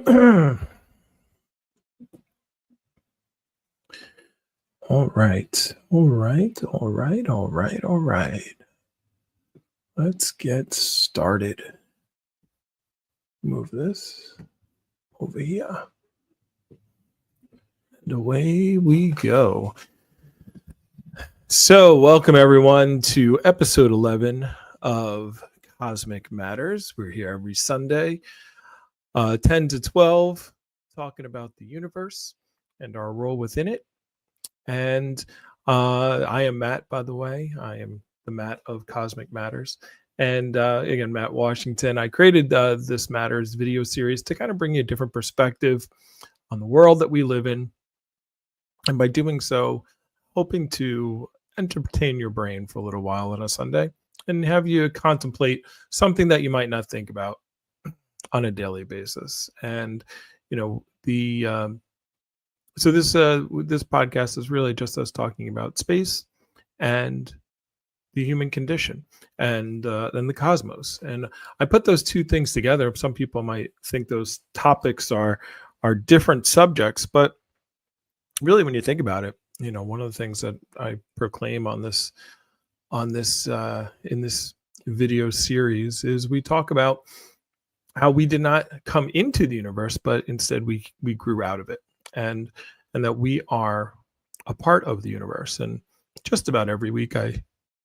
All right. All right. All right. All right. All right. Let's get started. Move this over here. And away we go. So, welcome everyone to episode 11 of Cosmic Matters. We're here every Sunday, 10 to 12, talking about the universe and our role within it. And I am Matt, by the way. I am the Matt of Cosmic Matters. And again, Matt Washington. I created this Matters video series to kind of bring you a different perspective on the world that we live in. And by doing so, hoping to entertain your brain for a little while on a Sunday and have you contemplate something that you might not think about on a daily basis. And, you know, so this podcast is really just us talking about space and the human condition and the cosmos. And I put those two things together. Some people might think those topics are different subjects, but really, when you think about it, you know, one of the things that I proclaim in this video series is we talk about how we did not come into the universe, but instead we grew out of it, and that we are a part of the universe. And just about every week I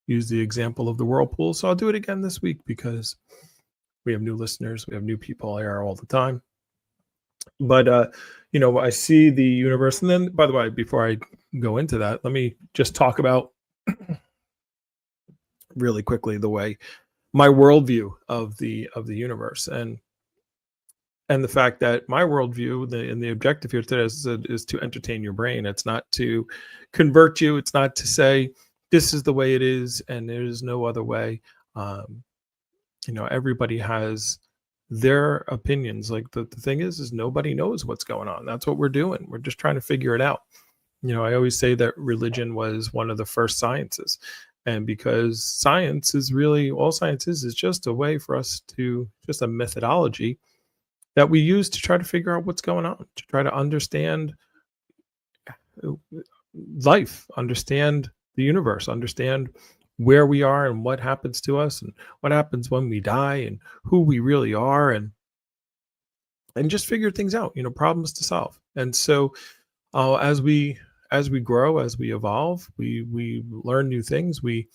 use the example of the whirlpool, so I'll do it again this week because we have new listeners, we have new people here all the time. But you know, I see the universe. And then, by the way, before I go into that, let me just talk about really quickly the way my worldview of the universe and the fact that my worldview, the objective here today is to entertain your brain. It's not to convert you. It's not to say this is the way it is and there is no other way. You know, everybody has their opinions. Like the thing is nobody knows what's going on. That's what we're doing. We're just trying to figure it out. You know, I always say that religion was one of the first sciences, and because science is really all science is just a way for us to just a methodology that we use to try to figure out what's going on, to try to understand life, understand the universe, understand where we are and what happens to us and what happens when we die and who we really are, and just figure things out, you know, problems to solve. And so as we grow, as we evolve, we learn new things, we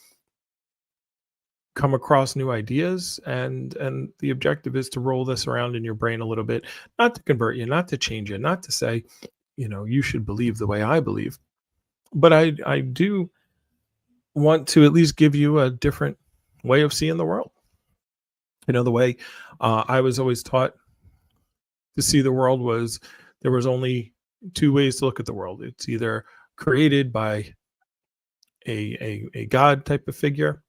come across new ideas, and the objective is to roll this around in your brain a little bit, not to convert you, not to change you, not to say, you know, you should believe the way I believe, but I do want to at least give you a different way of seeing the world. You know, the way I was always taught to see the world was there was only two ways to look at the world. It's either created by a God type of figure,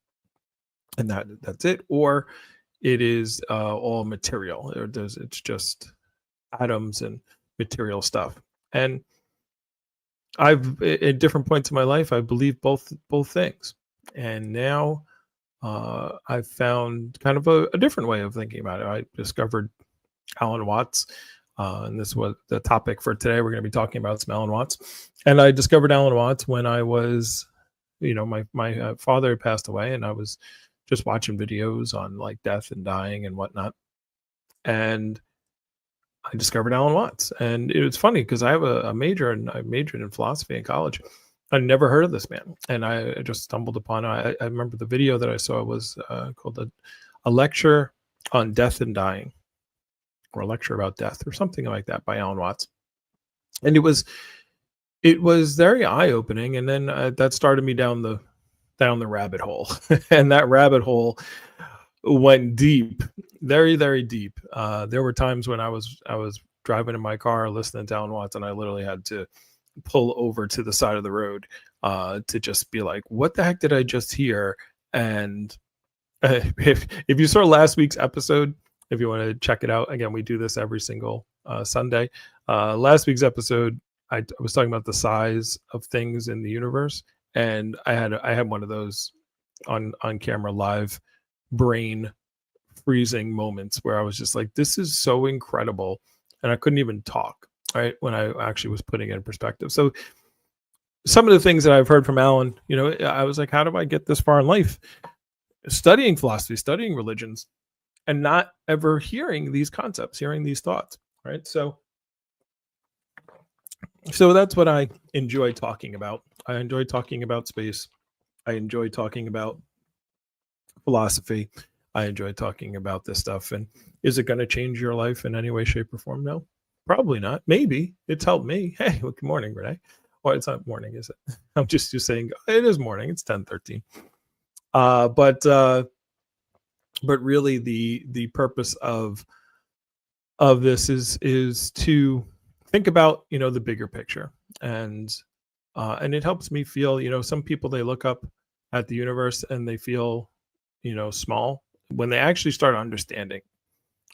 and that's it, or it is all material. It's just atoms and material stuff. And I've at different points in my life I believe both things, and now I've found kind of a different way of thinking about it. I discovered Alan Watts, and this was the topic for today. We're going to be talking about some Alan Watts, and I discovered Alan Watts when I was, you know, my father had passed away, and I was just watching videos on like death and dying and whatnot, and I discovered Alan Watts. And it was funny because I have a major, and I majored in philosophy in college. I'd never heard of this man, and I just stumbled upon it. I remember the video that I saw was called a lecture on death and dying, or a lecture about death, or something like that, by Alan Watts. And it was very eye-opening. And then that started me down the rabbit hole, and that rabbit hole went deep, very, very deep. There were times when I was driving in my car listening to Alan Watts, and I literally had to pull over to the side of the road to just be like, what the heck did I just hear? And if you saw last week's episode, if you want to check it out, again, we do this every single Sunday. Last week's episode, I was talking about the size of things in the universe, and I had one of those on camera live brain freezing moments where I was just like, this is so incredible and I couldn't even talk, right? When I actually was putting it in perspective. So some of the things that I've heard from Alan, I was like, how do I get this far in life? Studying philosophy, studying religions, and not ever hearing these concepts, hearing these thoughts, right? So that's what I enjoy talking about. I enjoy talking about space. I enjoy talking about philosophy. I enjoy talking about this stuff. And is it going to change your life in any way, shape, or form? No, probably not. Maybe it's helped me. Hey, well, good morning, Renee. Well, it's not morning, is it? I'm just saying it is morning. It's 10:13. But really, the purpose of this is to think about the bigger picture, and it helps me feel, some people, they look up at the universe and they feel small when they actually start understanding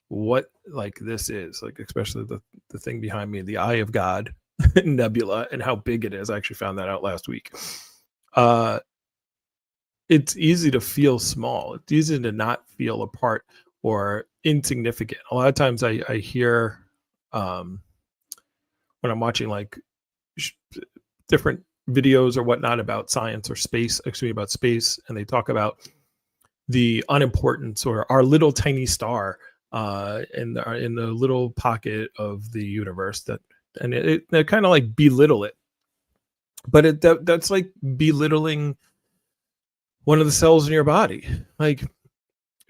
what like this is, like especially the thing behind me, the eye of God nebula, and how big it is. I actually found that out last week. It's easy to feel small. It's easy to not feel a part or insignificant. A lot of times I hear when I'm watching like different videos or whatnot about science or space, actually about space, and they talk about the unimportance or our little tiny star in the little pocket of the universe, and they kind of like belittle it, but that's like belittling one of the cells in your body. Like,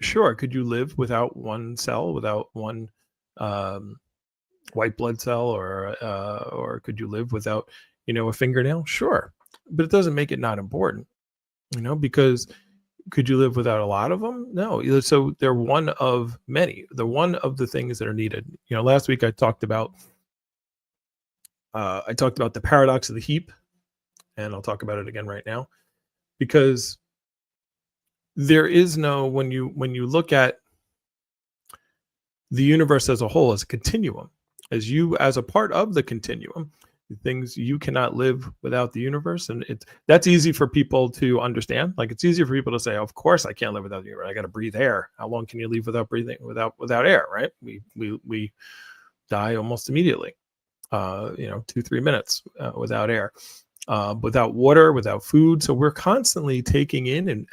sure, could you live without one cell, without one white blood cell, or could you live without a fingernail? Sure, but it doesn't make it not important, because could you live without a lot of them? No. So they're one of many. They're one of the things that are needed. Last week I talked about the paradox of the heap, and I'll talk about it again right now, because there is no, when you look at the universe as a whole, as a continuum, as a part of the continuum, things, you cannot live without the universe. And that's easy for people to understand. Like, it's easier for people to say, of course I can't live without the universe. I got to breathe air. How long can you live without breathing, without air, right? We die almost immediately. 2-3 minutes without air, without water, without food. So we're constantly taking in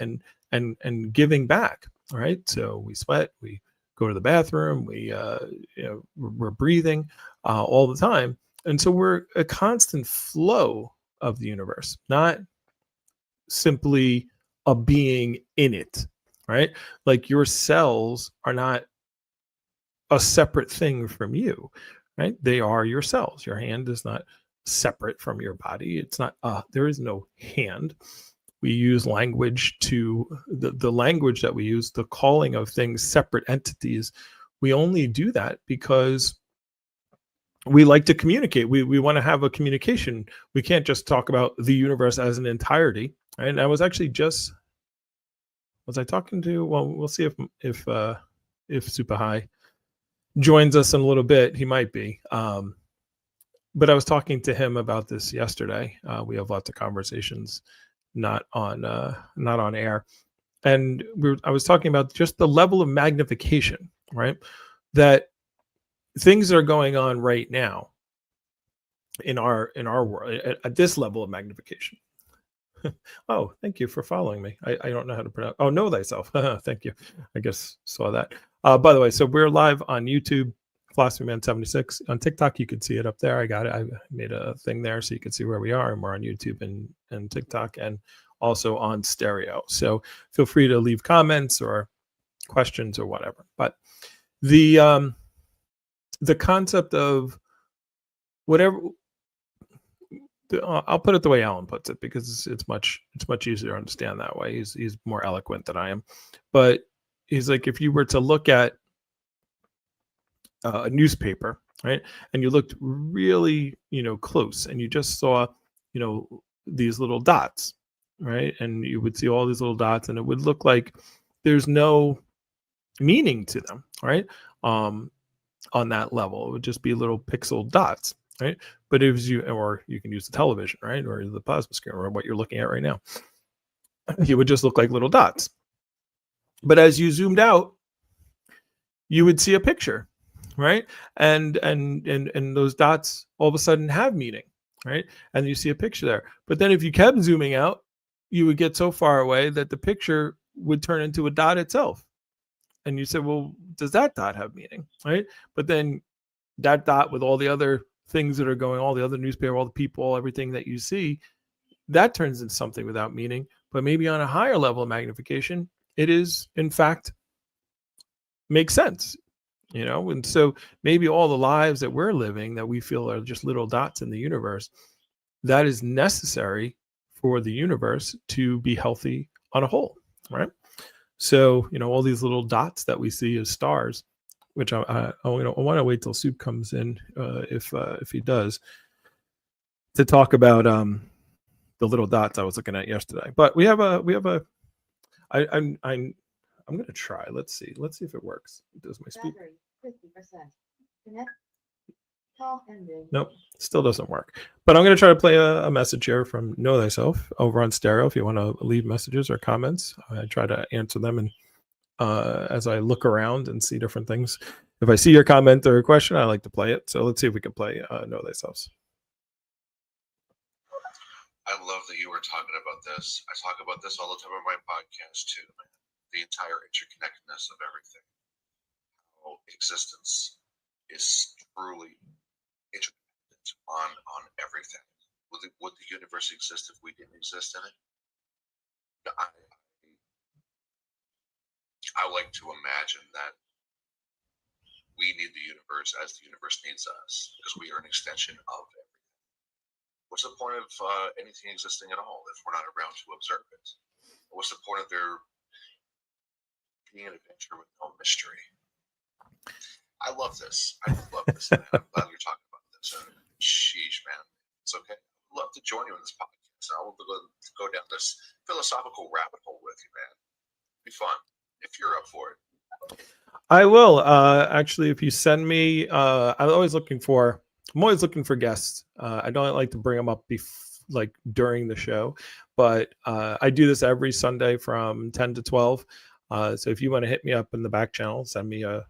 and giving back. All right. So we sweat, we go to the bathroom, we're breathing all the time. And so we're a constant flow of the universe, not simply a being in it, right? Like, your cells are not a separate thing from you, right? They are your cells. Your hand is not separate from your body. It's not, there is no hand. We use language the language that we use, the calling of things separate entities. We only do that because we like to communicate. We want to have a communication. We can't just talk about the universe as an entirety. Right? And I was actually was I talking to, well, we'll see if Super High joins us in a little bit. He might be. But I was talking to him about this yesterday. We have lots of conversations not on air. And I was talking about just the level of magnification, right? That things that are going on right now in our world at this level of magnification. Oh, thank you for following me. I don't know how to pronounce. Oh, know thyself. Thank you. I guess saw that. By the way, so we're live on YouTube, Philosophy Man 76. On TikTok, you can see it up there. I got it. I made a thing there so you can see where we are, and we're on YouTube and TikTok, and also on stereo. So feel free to leave comments or questions or whatever. But the concept of whatever, I'll put it the way Alan puts it, because it's much easier to understand that way. He's more eloquent than I am, but he's like, if you were to look at a newspaper, right, and you looked really close, and you just saw these little dots, right, and you would see all these little dots, and it would look like there's no meaning to them, right? On that level, it would just be little pixel dots, right? But or you can use the television, right, or the plasma screen, or what you're looking at right now, it would just look like little dots. But as you zoomed out, you would see a picture, right? And those dots all of a sudden have meaning, right? And you see a picture there. But then if you kept zooming out, you would get so far away that the picture would turn into a dot itself. And you said, well, does that dot have meaning, right? But then that dot with all the other things that are going, all the other newspaper, all the people, everything that you see, that turns into something without meaning. But maybe on a higher level of magnification, it is, in fact, makes sense, And so maybe all the lives that we're living that we feel are just little dots in the universe, that is necessary for the universe to be healthy on a whole, right? So, all these little dots that we see as stars, which I want to wait till Soup comes in, if he does, to talk about the little dots I was looking at yesterday. But I'm going to try. Let's see if it works. Does my speak? 50%. Nope, still doesn't work. But I'm going to try to play a message here from Know Thyself over on stereo. If you want to leave messages or comments, I try to answer them. And as I look around and see different things, if I see your comment or a question, I like to play it. So let's see if we can play Know Thyself. I love that you were talking about this. I talk about this all the time on my podcast too, man. The entire interconnectedness of everything. How existence is truly interdependent on everything. Would the universe exist if we didn't exist in it? I like to imagine that we need the universe as the universe needs us, because we are an extension of everything. What's the point of anything existing at all if we're not around to observe it? What's the point of there being an adventure with no mystery? I love this. I love this, man. I'm glad you're talking about this. Sheesh, man. It's okay. I'd love to join you in this podcast. I will go down this philosophical rabbit hole with you, man. It'd be fun if you're up for it. I will. Actually, if you send me, I'm always looking for guests. I don't like to bring them up like during the show, but I do this every Sunday from 10 to 12. So if you want to hit me up in the back channel, send me a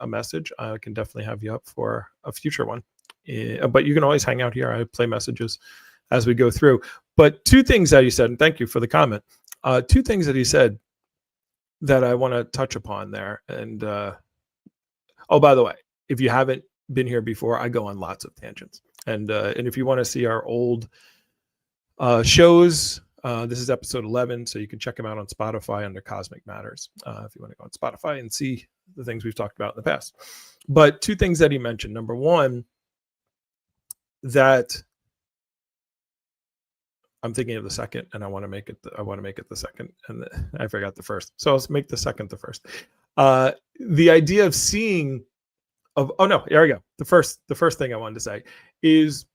message. I can definitely have you up for a future one. But you can always hang out here. I play messages as we go through. But two things that he said, and thank you for the comment. Two things that he said that I want to touch upon there. And oh, by the way, if you haven't been here before, I go on lots of tangents. And if you want to see our old shows, this is episode 11, so you can check them out on Spotify under Cosmic Matters if you want to go on Spotify and see the things we've talked about in the past. But two things that he mentioned. Number one, that I'm thinking of the second, and I want to make it the second, and I forgot the first. So let's make the second the first. The idea of seeing oh no, here we go. The first thing I wanted to say is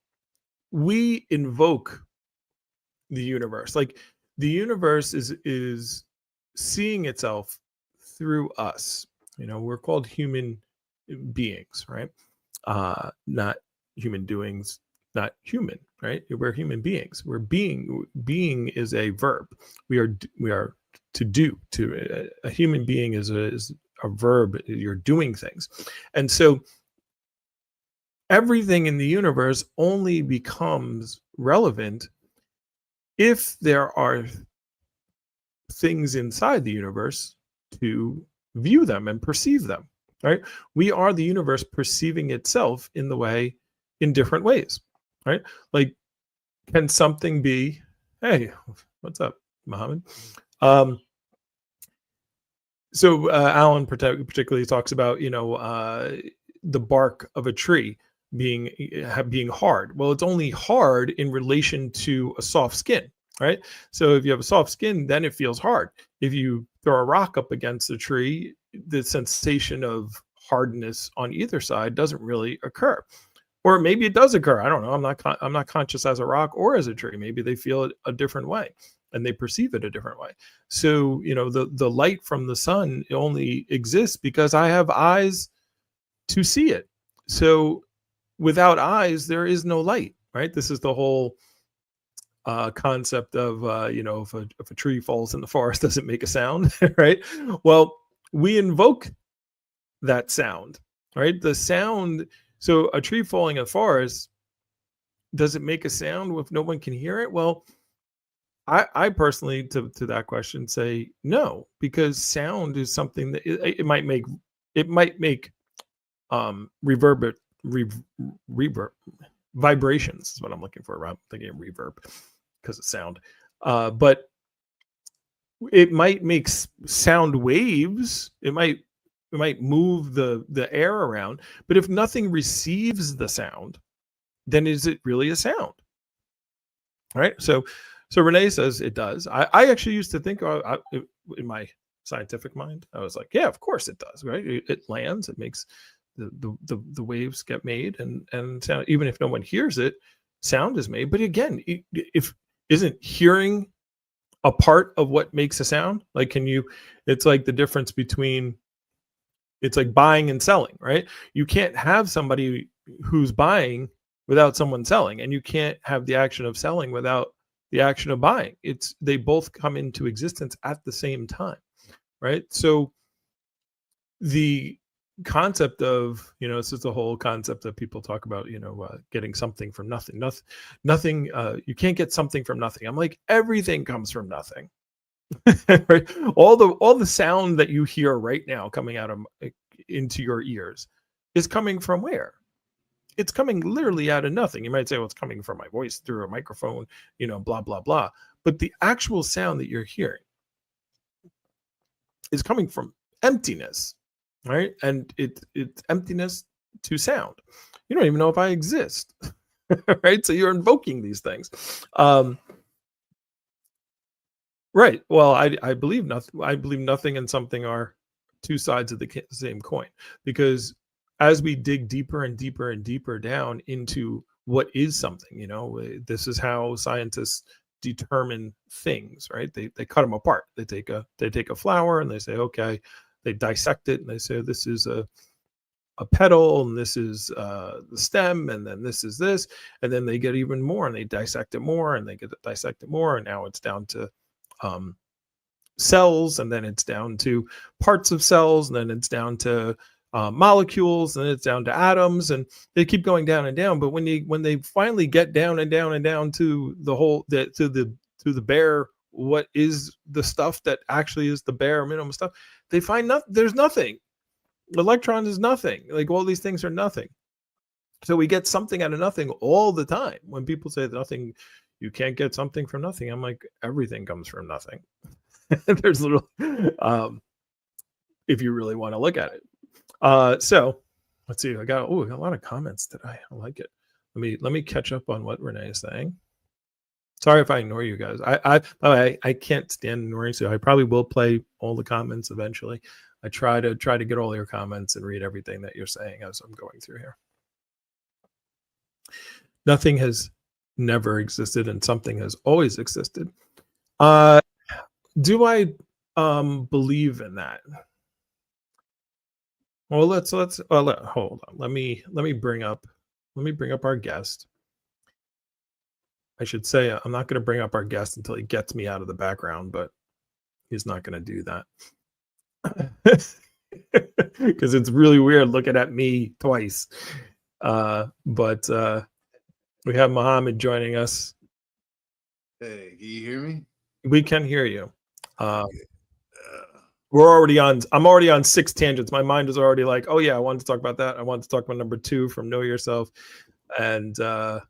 we invoke the universe. Like the universe is seeing itself through us. We're called human beings, right? Not human doings, not human, right? We're human beings. We're being is a verb. We are to do. To a human being is a verb. You're doing things. And so everything in the universe only becomes relevant if there are things inside the universe to view them and perceive them, right? We are the universe perceiving itself in different ways, right? Like, can something be, hey, what's up, Mohammed? So Alan particularly talks about, the bark of a tree being hard. Well, it's only hard in relation to a soft skin, right? So if you have a soft skin, then it feels hard. If you throw a rock up against a tree, the sensation of hardness on either side doesn't really occur. Or maybe it does occur. I don't know. I'm not conscious as a rock or as a tree. Maybe they feel it a different way and they perceive it a different way. So, the light from the sun only exists because I have eyes to see it. So without eyes, there is no light, right? This is the whole concept of, if a tree falls in the forest, does it make a sound, right? Well, we invoke that sound. right? The sound. So a tree falling in a forest, does it make a sound if no one can hear it? Well, I personally, to that question, say no, because sound is something that it might make reverb reverb vibrations is what I'm looking for. I'm thinking of reverb because of sound, but it might make sound waves. It might move the air around, but if nothing receives the sound, then is it really a sound? Right. So Renee says it does. I actually used to think in my scientific mind, I was like, yeah, of course it does. Right. It lands. It makes the waves get made, and sound, even if no one hears it, sound is made. But again, if isn't hearing a part of what makes a sound? Like, can you? It's like the difference between, it's like buying and selling, right? You can't have somebody who's buying without someone selling, and you can't have the action of selling without the action of buying. It's they both come into existence at the same time, right? So the concept of, this is the whole concept that people talk about, getting something from nothing. You can't get something from nothing. I'm like, everything comes from nothing. Right? All the sound that you hear right now coming out of into your ears is coming from where? It's coming literally out of nothing. You might say, well, it's coming from my voice through a microphone, blah blah blah. But the actual sound that you're hearing is coming from emptiness, right? And it's emptiness to sound. You don't even know if I exist, right? So you're invoking these things. Right. Well, I believe nothing. I believe nothing and something are two sides of the same coin, because as we dig deeper and deeper and deeper down into what is something, this is how scientists determine things, right? They cut them apart. They take a flower and they say, okay, they dissect it and they say, this is a petal, and this is the stem, and then this is this, and then they get even more and they dissect it more and they get to dissect it more, and now it's down to um, cells, and then it's down to parts of cells, and then it's down to molecules, and then it's down to atoms, and they keep going down and down. But when they finally get down and down and down to the whole to the bare, what is the stuff that actually is the bare minimum stuff, they find nothing. There's nothing. Electron is nothing. Like, all these things are nothing. So we get something out of nothing all the time. When people say nothing, you can't get something from nothing, I'm like, everything comes from nothing. There's little, if you really want to look at it. So let's see. I got a lot of comments today. I like it. Let me catch up on what Renee is saying. Sorry if I ignore you guys. I can't stand ignoring, so I probably will play all the comments eventually. I try to get all your comments and read everything that you're saying as I'm going through here. Nothing has never existed and something has always existed. Do I believe in that? Well, let's hold on. Let me bring up our guest. I should say I'm not going to bring up our guest until he gets me out of the background, but he's not going to do that. Because it's really weird looking at me twice. But we have Muhammad joining us. Hey, can you hear me? We can hear you. I'm already on 6 tangents. My mind is already like, oh yeah, I wanted to talk about that. I wanted to talk about number 2 from Know Yourself. And what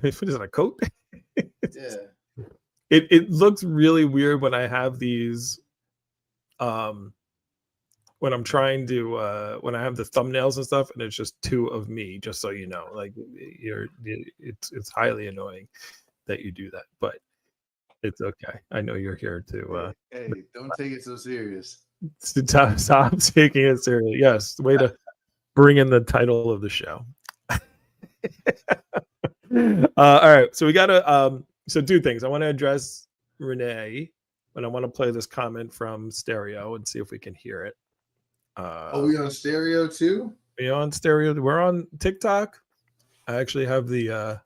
is it, a coat? Yeah. It looks really weird when I have these when I'm trying to when I have the thumbnails and stuff, and it's just 2 of me, just so you know. Like, it's highly annoying that you do that, but it's okay. I know you're here to hey, don't take it so serious. Stop taking it serious. Yes, the way to bring in the title of the show. All right, so we gotta so 2 things. I want to address Renee, and I want to play this comment from stereo and see if we can hear it. Are we on stereo too? We on stereo. We're on TikTok. I actually have the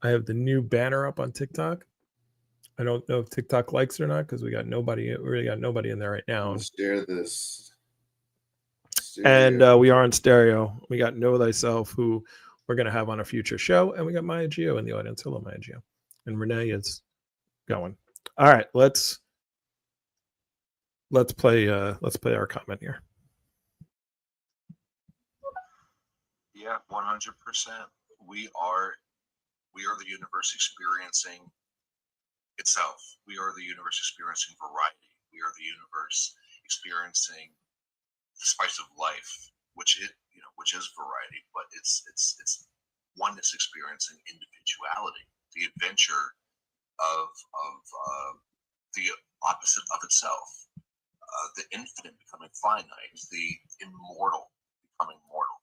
new banner up on TikTok. I don't know if TikTok likes it or not, because we really got nobody in there right now. I'll share this. And Stereo. we are on stereo. We got Know Thyself, who we're going to have on a future show. And we got Maya Gio in the audience. Hello, Maya Gio. And Renee is going. All right, let's play our comment here. Yeah, 100%. We are the universe experiencing itself. We are the universe experiencing variety. We are the universe experiencing the spice of life, which is variety, but it's oneness experiencing individuality, the adventure of the opposite of itself, the infinite becoming finite, the immortal becoming mortal.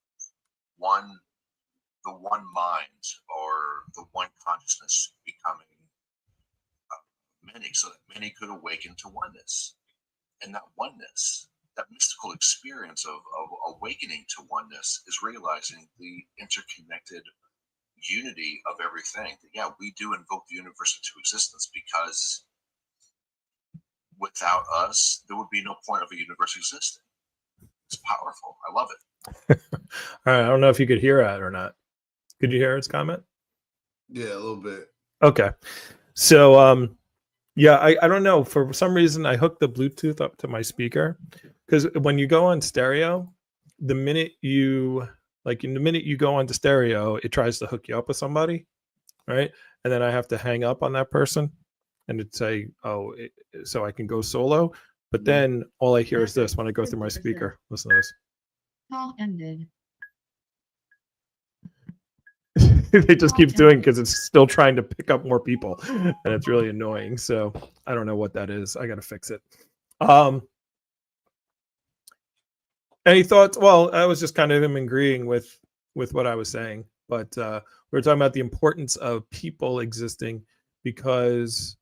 The one mind or the one consciousness becoming many, so that many could awaken to oneness. And that oneness, that mystical experience of awakening to oneness, is realizing the interconnected unity of everything. Yeah, we do invoke the universe into existence, because without us, there would be no point of a universe existing. It's powerful. I love it. All right, I don't know if you could hear that or not. Could you hear his comment? Yeah, a little bit. Okay. So yeah, I don't know. For some reason I hooked the Bluetooth up to my speaker, because when you go on stereo, the minute you go onto stereo, it tries to hook you up with somebody, right? And then I have to hang up on that person and it'd say, so I can go solo. But then all I hear is this when I go through my speaker. Listen to this. Call ended. They just keep doing, because it's still trying to pick up more people, and it's really annoying. So I don't know what that is. I got to fix it. Any thoughts? Well, I was just kind of agreeing with what I was saying, but we were talking about the importance of people existing, because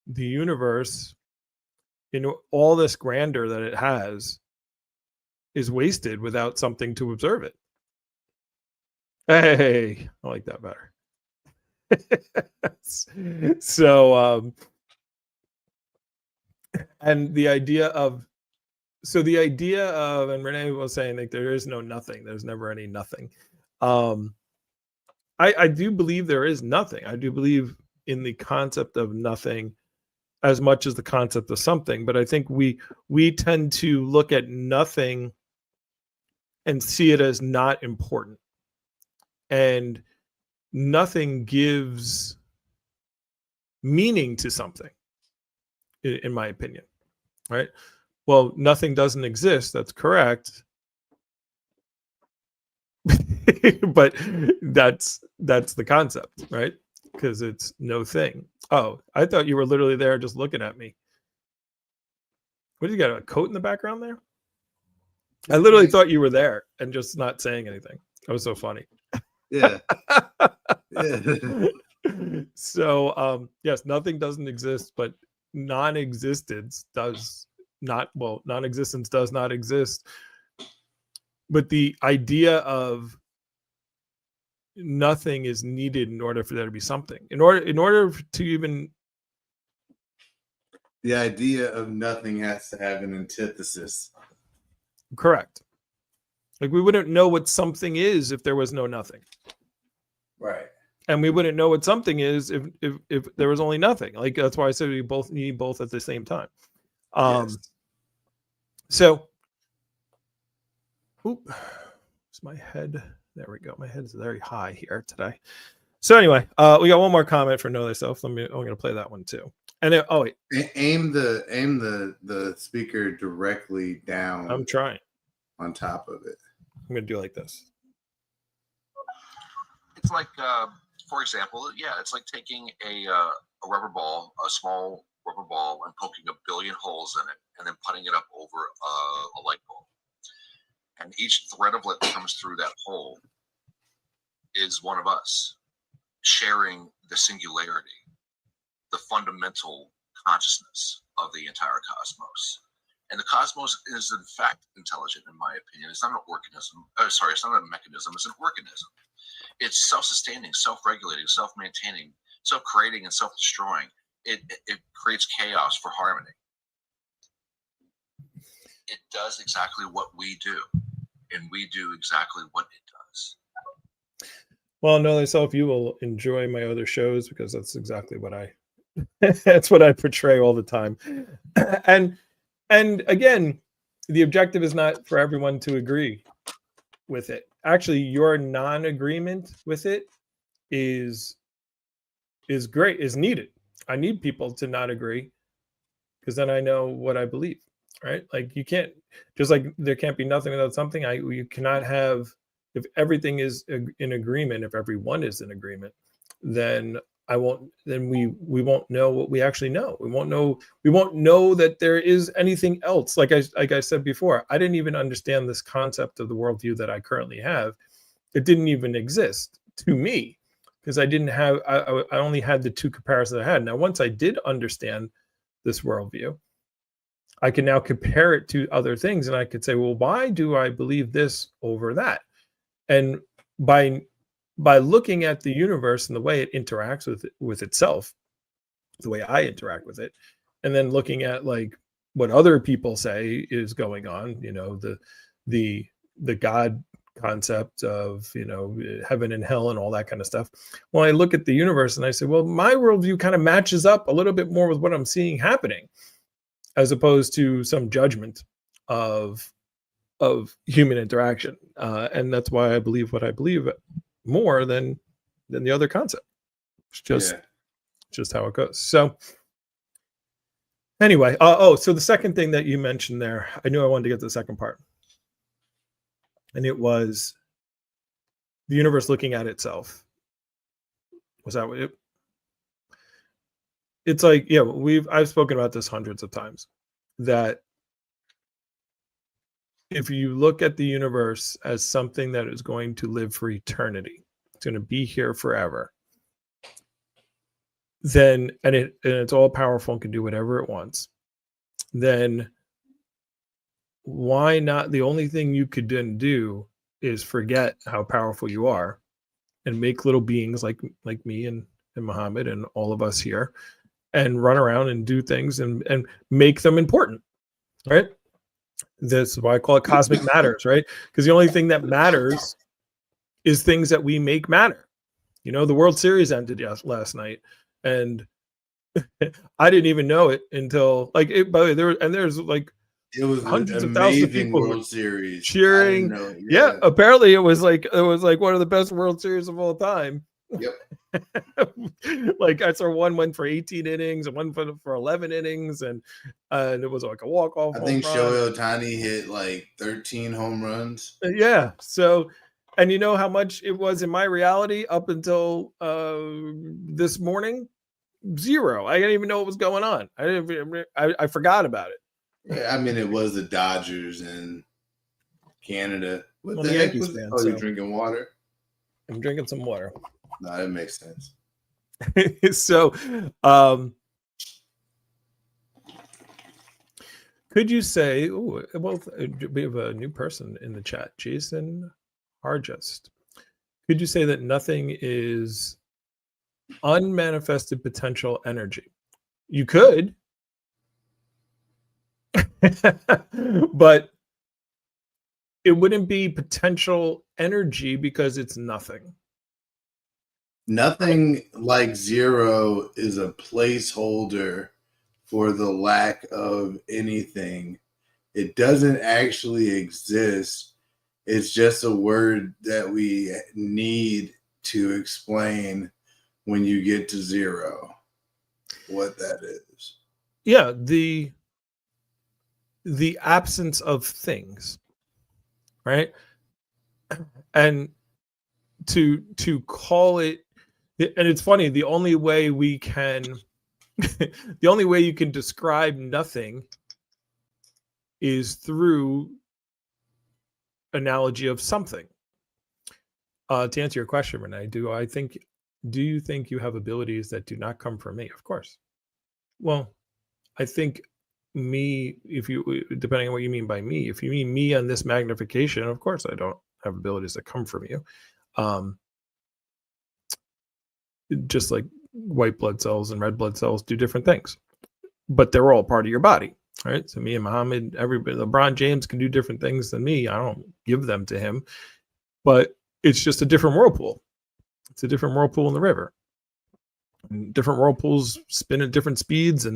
the universe, in all this grandeur that it has, is wasted without something to observe it. Hey, I like that better. So and the idea of and Renee was saying, like, there is no nothing, there's never any nothing. I do believe there is nothing. I do believe in the concept of nothing as much as the concept of something, but I think we tend to look at nothing and see it as not important, and nothing gives meaning to something, in my opinion, right? Well, nothing doesn't exist. That's correct. But that's the concept, right? Because it's no thing. Oh, I thought you were literally there just looking at me. What do you got, a coat in the background there? I literally thought you were there and just not saying anything. That was so funny. Yeah. Yeah. So yes, nothing doesn't exist, but non-existence does non-existence does not exist. But the idea of nothing is needed in order for there to be something. In order to even, the idea of nothing has to have an antithesis. correct. Like, we wouldn't know what something is if there was no nothing. Right. And we wouldn't know what something is if there was only nothing. Like, that's why I said we both need both at the same time. Yes. So, it's my head. There we go. My head's very high here today. So anyway, we got one more comment for Know Thyself. I'm going to play that one too. And then, oh wait, aim the speaker directly down. I'm trying. On top of it. I'm going to do like this. It's like, for example, it's like taking a rubber ball, a small rubber ball, and poking a billion holes in it, and then putting it up over a light bulb. And each thread of light that comes through that hole is one of us, sharing the singularity, the fundamental consciousness of the entire cosmos. And the cosmos is, in fact, intelligent, in my opinion. It's not an organism. It's not a mechanism. It's an organism. It's self-sustaining, self-regulating, self-maintaining, self-creating, and self-destroying. It creates chaos for harmony. It does exactly what we do. and we do exactly what it does. Well, know thyself, you will enjoy my other shows because that's exactly what I that's what I portray all the time. and and again, the objective is not for everyone to agree with it. Actually, your non-agreement with it is great, is needed. I need people to not agree because then I know what I believe, right? Like you can't, just like there can't be nothing without something. You cannot have, if everything is in agreement, if everyone is in agreement, then I won't, then we won't know what we actually know. We won't know that there is anything else. Like I said before, I didn't even understand this concept of the worldview that I currently have. It didn't even exist to me because I didn't have, I only had the two comparisons I had. Now, once I did understand this worldview, I can now compare it to other things and I could say, well, why do I believe this over that? And by looking at the universe and the way it interacts with itself, the way I interact with it, and then looking at like what other people say is going on, the God concept of heaven and hell and all that kind of stuff. Well, I look at the universe and I say, well, my worldview kind of matches up a little bit more with what I'm seeing happening, as opposed to some judgment of human interaction, and that's why I believe what I believe more than the other concept. It's just how it goes. So anyway, so the second thing that you mentioned there, I knew I wanted to get to the second part, and it was the universe looking at itself. Was that what it? It's like, yeah, I've spoken about this hundreds of times, that if you look at the universe as something that is going to live for eternity, it's going to be here forever, then and it's all powerful and can do whatever it wants, then why not? The only thing you could then do is forget how powerful you are and make little beings like me and Muhammad and all of us here, and run around and do things and make them important, right? This is why I call it cosmic matters, right? Because the only thing that matters is things that we make matter. The World Series ended last night, and I didn't even know it until by the way, there's like It was an hundreds of thousands of amazing people World Series. cheering. I didn't know. Yeah, apparently it was like one of the best World Series of all time. Yep. Like I saw one went for 18 innings and one for 11 innings, and it was like a walk-off. I think Shohei Ohtani hit like 13 home runs. Yeah. So, and you know how much it was in my reality up until this morning? Zero. I didn't even know what was going on. I forgot about it. Yeah, I mean, it was the Dodgers in Canada. What I'm the a heck Yankees was? fan, Oh, you're so- drinking water? I'm drinking some water. No, that makes sense. So, could you say, we have a new person in the chat, Jason Harjust. Could you say that nothing is unmanifested potential energy? You could, but it wouldn't be potential energy because it's nothing. Nothing like zero is a placeholder for the lack of anything. It doesn't actually exist. It's just a word that we need to explain when you get to zero what that is. Yeah, the absence of things, right? And to call it, and it's funny, the only way you can describe nothing is through analogy of something. To answer your question, Renee, do you think you have abilities that do not come from me? Of course. Well, I think me, depending on what you mean by me, if you mean me on this magnification, of course I don't have abilities that come from you. Just like white blood cells and red blood cells do different things, but they're all part of your body. right? So me and Muhammad, everybody, LeBron James can do different things than me. I don't give them to him, but it's just a different whirlpool. It's a different whirlpool in the river. And different whirlpools spin at different speeds,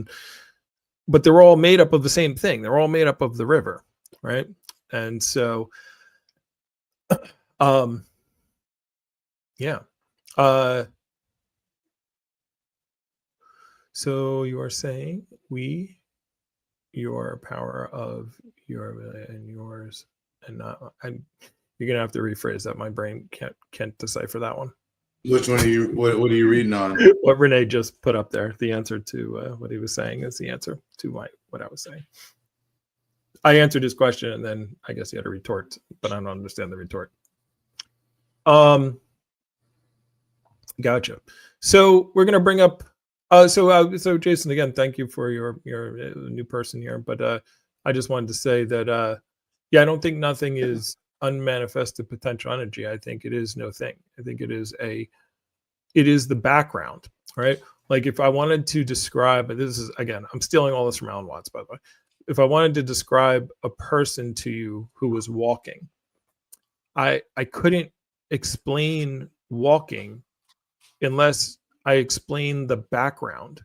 but they're all made up of the same thing. They're all made up of the river, right? And so, yeah. So you are saying your power of your and yours, and not. You're gonna have to rephrase that. My brain can't decipher that one. Which one are you? What are you reading on? What Renee just put up there, the answer to what he was saying is the answer to what I was saying. I answered his question, and then I guess he had a retort, but I don't understand the retort. Gotcha. So we're gonna bring up. So Jason, again, thank you for your new person here. But I just wanted to say that yeah, I don't think nothing is unmanifested potential energy. I think it is no thing. I think it is the background, right? Like if I wanted to describe, this is again, I'm stealing all this from Alan Watts, by the way. If I wanted to describe a person to you who was walking, I couldn't explain walking unless I explained the background.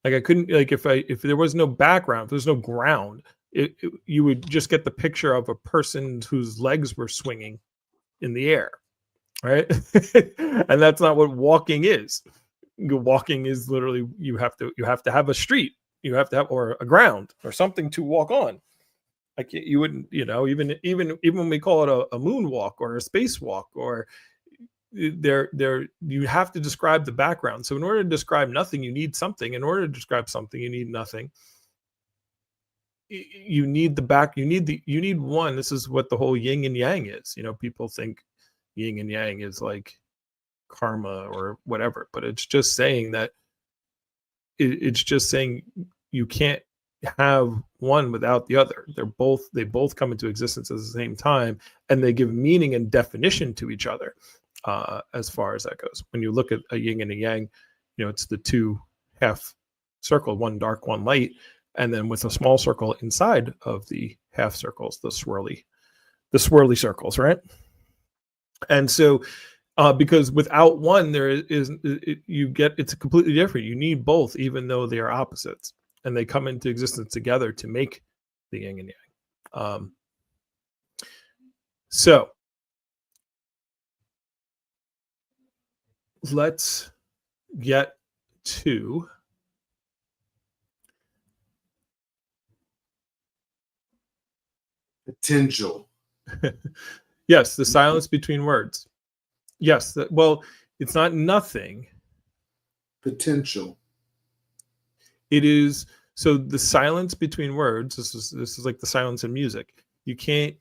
Like I couldn't, like if there was no background, if there's no ground, you would just get the picture of a person whose legs were swinging in the air, right? And that's not what walking is. Walking is literally you have to have a street, you have to have or a ground or something to walk on. Like you wouldn't, even when we call it a moonwalk or a spacewalk or you have to describe the background. So in order to describe nothing, you need something. In order to describe something, you need nothing. You need the back. You need one. This is what the whole yin and yang is. People think yin and yang is like karma or whatever, but it's just saying that it's just saying you can't have one without the other. They both come into existence at the same time, and they give meaning and definition to each other. As far as that goes, when you look at a yin and a yang, it's the two half circle, one dark, one light, and then with a small circle inside of the half circles, the swirly circles, right? And so, because without one, it's completely different. You need both, even though they are opposites, and they come into existence together to make the yin and yang. So let's get to potential. Yes, the silence between words. Yes, well, it's not nothing. Potential. It is. So the silence between words. This is like the silence in music. You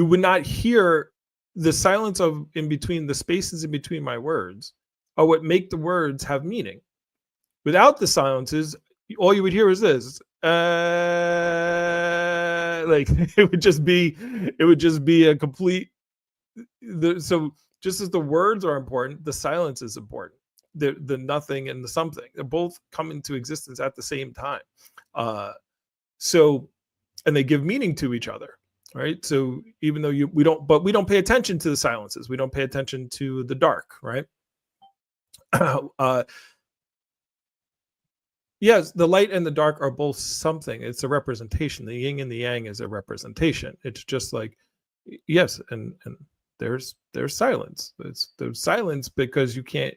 would not hear the silence in between, the spaces in between my words are what make the words have meaning. Without the silences, all you would hear is this. Like it would just be a complete. So just as the words are important, the silence is important. The nothing and the something, they both come into existence at the same time. So, and they give meaning to each other. Right. So even though we don't pay attention to the silences. We don't pay attention to the dark. Right. Yes, the light and the dark are both something. It's a representation. The yin and the yang is a representation. It's just like, yes, and there's silence. There's silence because you can't.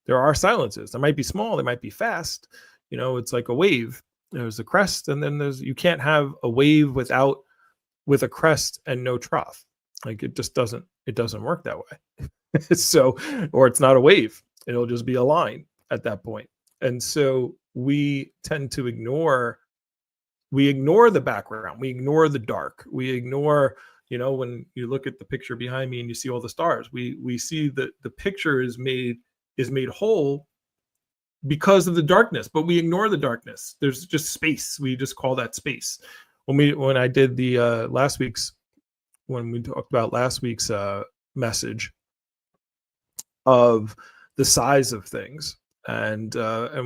There are silences. They might be small. They might be fast. It's like a wave. There's a crest, and then you can't have a wave with a crest and no trough. Like it just doesn't work that way. So, or it's not a wave. It'll just be a line at that point. And so we tend to ignore the background. We ignore the dark. We ignore, when you look at the picture behind me and you see all the stars, we see that the picture is made whole because of the darkness, but we ignore the darkness. There's just space. We just call that space. When I did the when we talked about last week's message of the size of things, and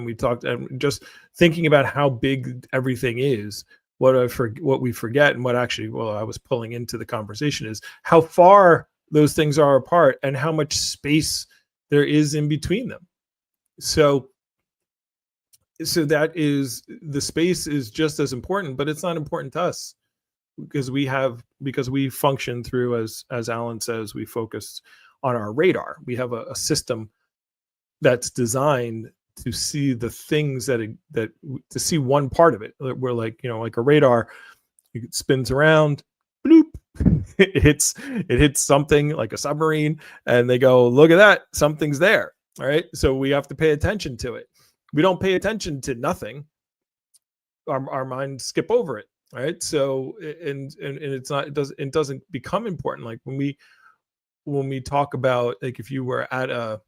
we talked, and just thinking about how big everything is. What we forget, and what actually, well, I was pulling into the conversation, is how far those things are apart and how much space there is in between them. So that is, the space is just as important, but it's not important to us because we function through, as Alan says, we focus on our radar. We have a system that's designed to see the things that to see one part of it. We're like, like a radar, it spins around, bloop, it hits something like a submarine, and they go, look at that, something's there. All right, so we have to pay attention to it. We don't pay attention to nothing. Our minds skip over it. All right, so and it's not, it doesn't become important. Like when we talk about, like, if you were at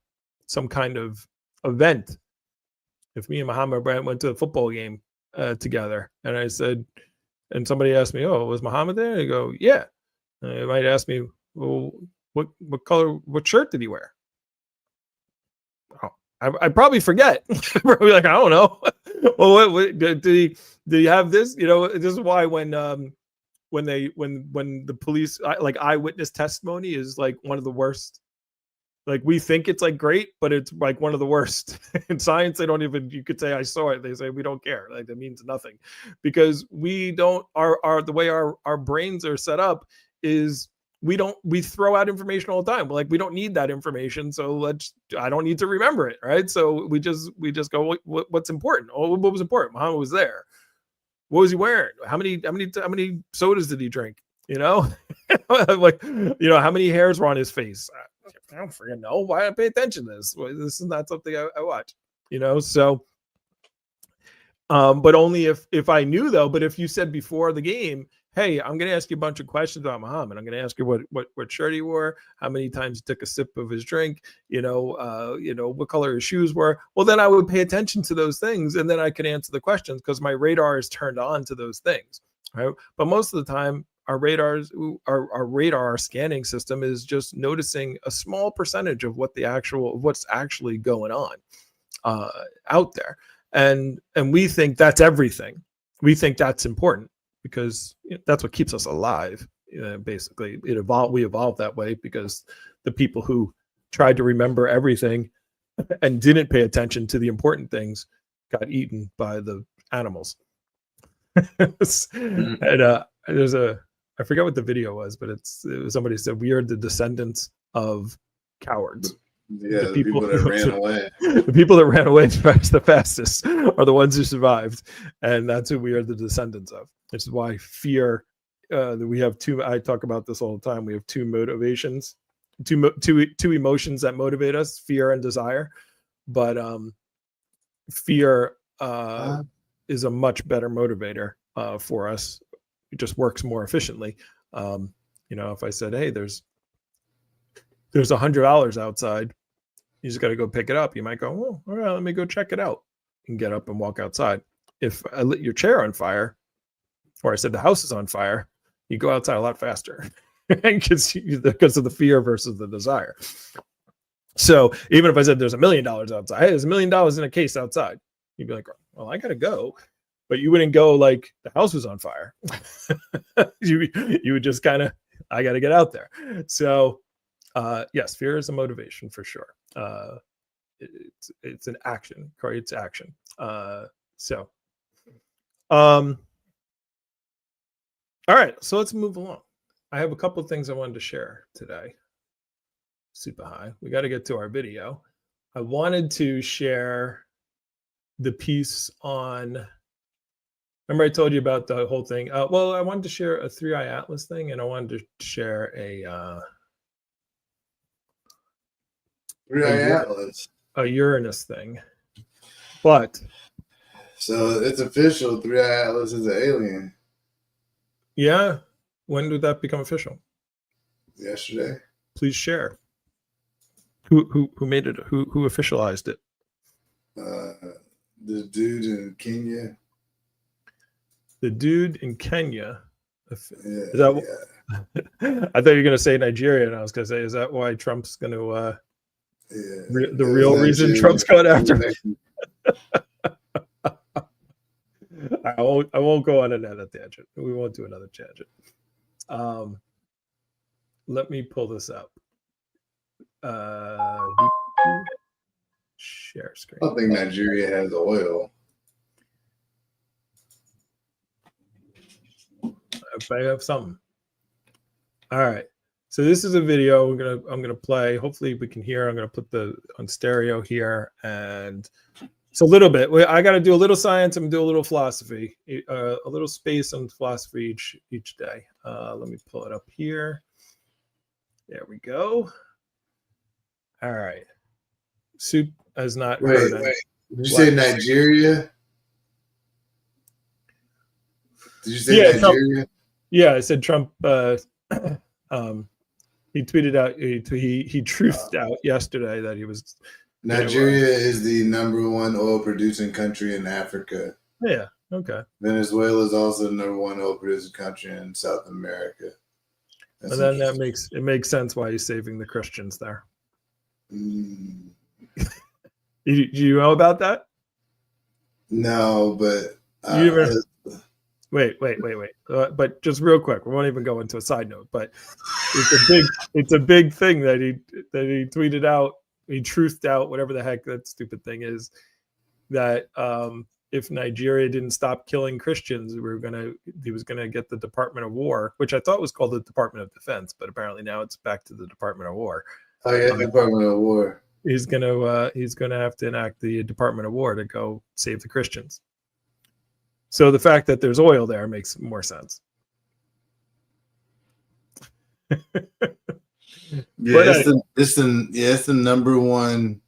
some kind of event, if me and Muhammad Brand went to a football game together, and I said, and somebody asked me, "Oh, was Muhammad there?" I go, "Yeah." And they might ask me, "Well, what color, what shirt did he wear?" Oh, I probably forget. Probably like, I don't know. Well, what did he have this? This is why when the police, like, eyewitness testimony is like one of the worst. Like, we think it's like great, but it's like one of the worst. In science, they don't even, you could say I saw it, they say we don't care. Like, that means nothing, because we don't, our the way our brains are set up is we throw out information all the time. We're like, we don't need that information, so I don't need to remember it, right? So we just go, what's important? Oh, what was important? Muhammad was there. What was he wearing? How many sodas did he drink? Like, how many hairs were on his face? I don't freaking know. Why I pay attention to this? This is not something I watch. So but only if I knew, though. But if you said before the game, hey, I'm going to ask you a bunch of questions about Muhammad. I'm going to ask you what shirt he wore, how many times he took a sip of his drink, what color his shoes were. Well, then I would pay attention to those things, and then I could answer the questions because my radar is turned on to those things, right? But most of the time, our radar scanning system is just noticing a small percentage of what's actually going on out there, and we think that's everything. We think that's important because that's what keeps us alive. Basically, we evolved that way because the people who tried to remember everything and didn't pay attention to the important things got eaten by the animals. And there's I forget what the video was, but somebody said, we are the descendants of cowards. Yeah, the people that ran away. The people that ran away the fastest are the ones who survived, and that's who we are the descendants of. This is why fear. We have two. I talk about this all the time. We have two motivations, two emotions that motivate us: fear and desire. But fear is a much better motivator for us. It just works more efficiently. If I said, "Hey, there's $100 outside. You just got to go pick it up." You might go, "Well, all right, let me go check it out," and get up and walk outside. If I lit your chair on fire, or I said the house is on fire, you go outside a lot faster because of the fear versus the desire. So even if I said there's $1 million outside, hey, there's $1 million in a case outside, you'd be like, "Well, I got to go." But you wouldn't go like the house was on fire. you would just kind of, I got to get out there. So yes, fear is a motivation for sure. It's an action, creates action. All right, so let's move along. I have a couple of things I wanted to share today. Super high. We got to get to our video. I wanted to share the piece on. Remember I told you about the whole thing? Well, I wanted to share a 3-eye atlas thing, and I wanted to share a 3-eye atlas. A Uranus thing. But so it's official. 3-eye atlas is an alien. Yeah. When did that become official? Yesterday. Please share. Who made it? Who officialized it? The dude in Kenya. The dude in Kenya. Is that? Yeah. I thought you were going to say Nigeria, and I was going to say, is that why Trump's going to Yeah, The real reason Trump's going after me. I won't go on another tangent. We won't do another tangent. Let me pull this up. Share screen. I don't think Nigeria has oil. I have something. All right. So this is a video I'm gonna play. Hopefully we can hear. I'm gonna put the on stereo here, and it's a little bit. I got to do a little science. I'm gonna do a little philosophy, a little space and philosophy each day. Let me pull it up here. There we go. All right. Soup has not heard. Wait. Did you say Nigeria? Did you say Nigeria? Trump, yeah, I said Trump. He tweeted out. He truthed out yesterday that he was. Nigeria is the #1 oil producing country in Africa. Yeah. Okay. Venezuela is also the #1 oil producing country in South America. And then that makes sense why he's saving the Christians there. Mm. Do you know about that? No, but wait. But just real quick, we won't even go into a side note. But it's a big thing that he tweeted out. He truthed out, whatever the heck that stupid thing is. That if Nigeria didn't stop killing Christians, he was gonna get the Department of War, which I thought was called the Department of Defense, but apparently now it's back to the Department of War. Oh yeah, Department of War. He's gonna have to enact the Department of War to go save the Christians. So the fact that there's oil there makes more sense. Yeah, it's the #1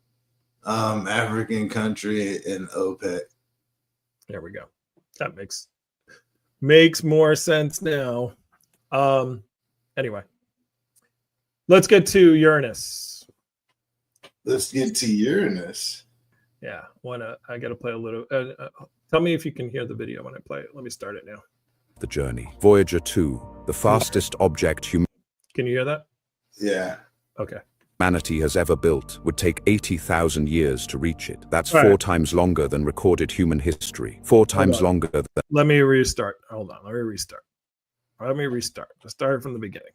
African country in OPEC. There we go. That makes more sense now. Anyway, let's get to Uranus. Let's get to Uranus. Yeah, I got to play a little. Tell me if you can hear the video when I play it. Let me start it now. The journey. Voyager 2, the fastest object Can you hear that? Yeah. Okay. humanity has ever built, would take 80,000 years to reach it. That's All 4 right. times longer than recorded human history. 4 times on. longer than... Let me restart. Hold on. Let me restart. Let's start from the beginning.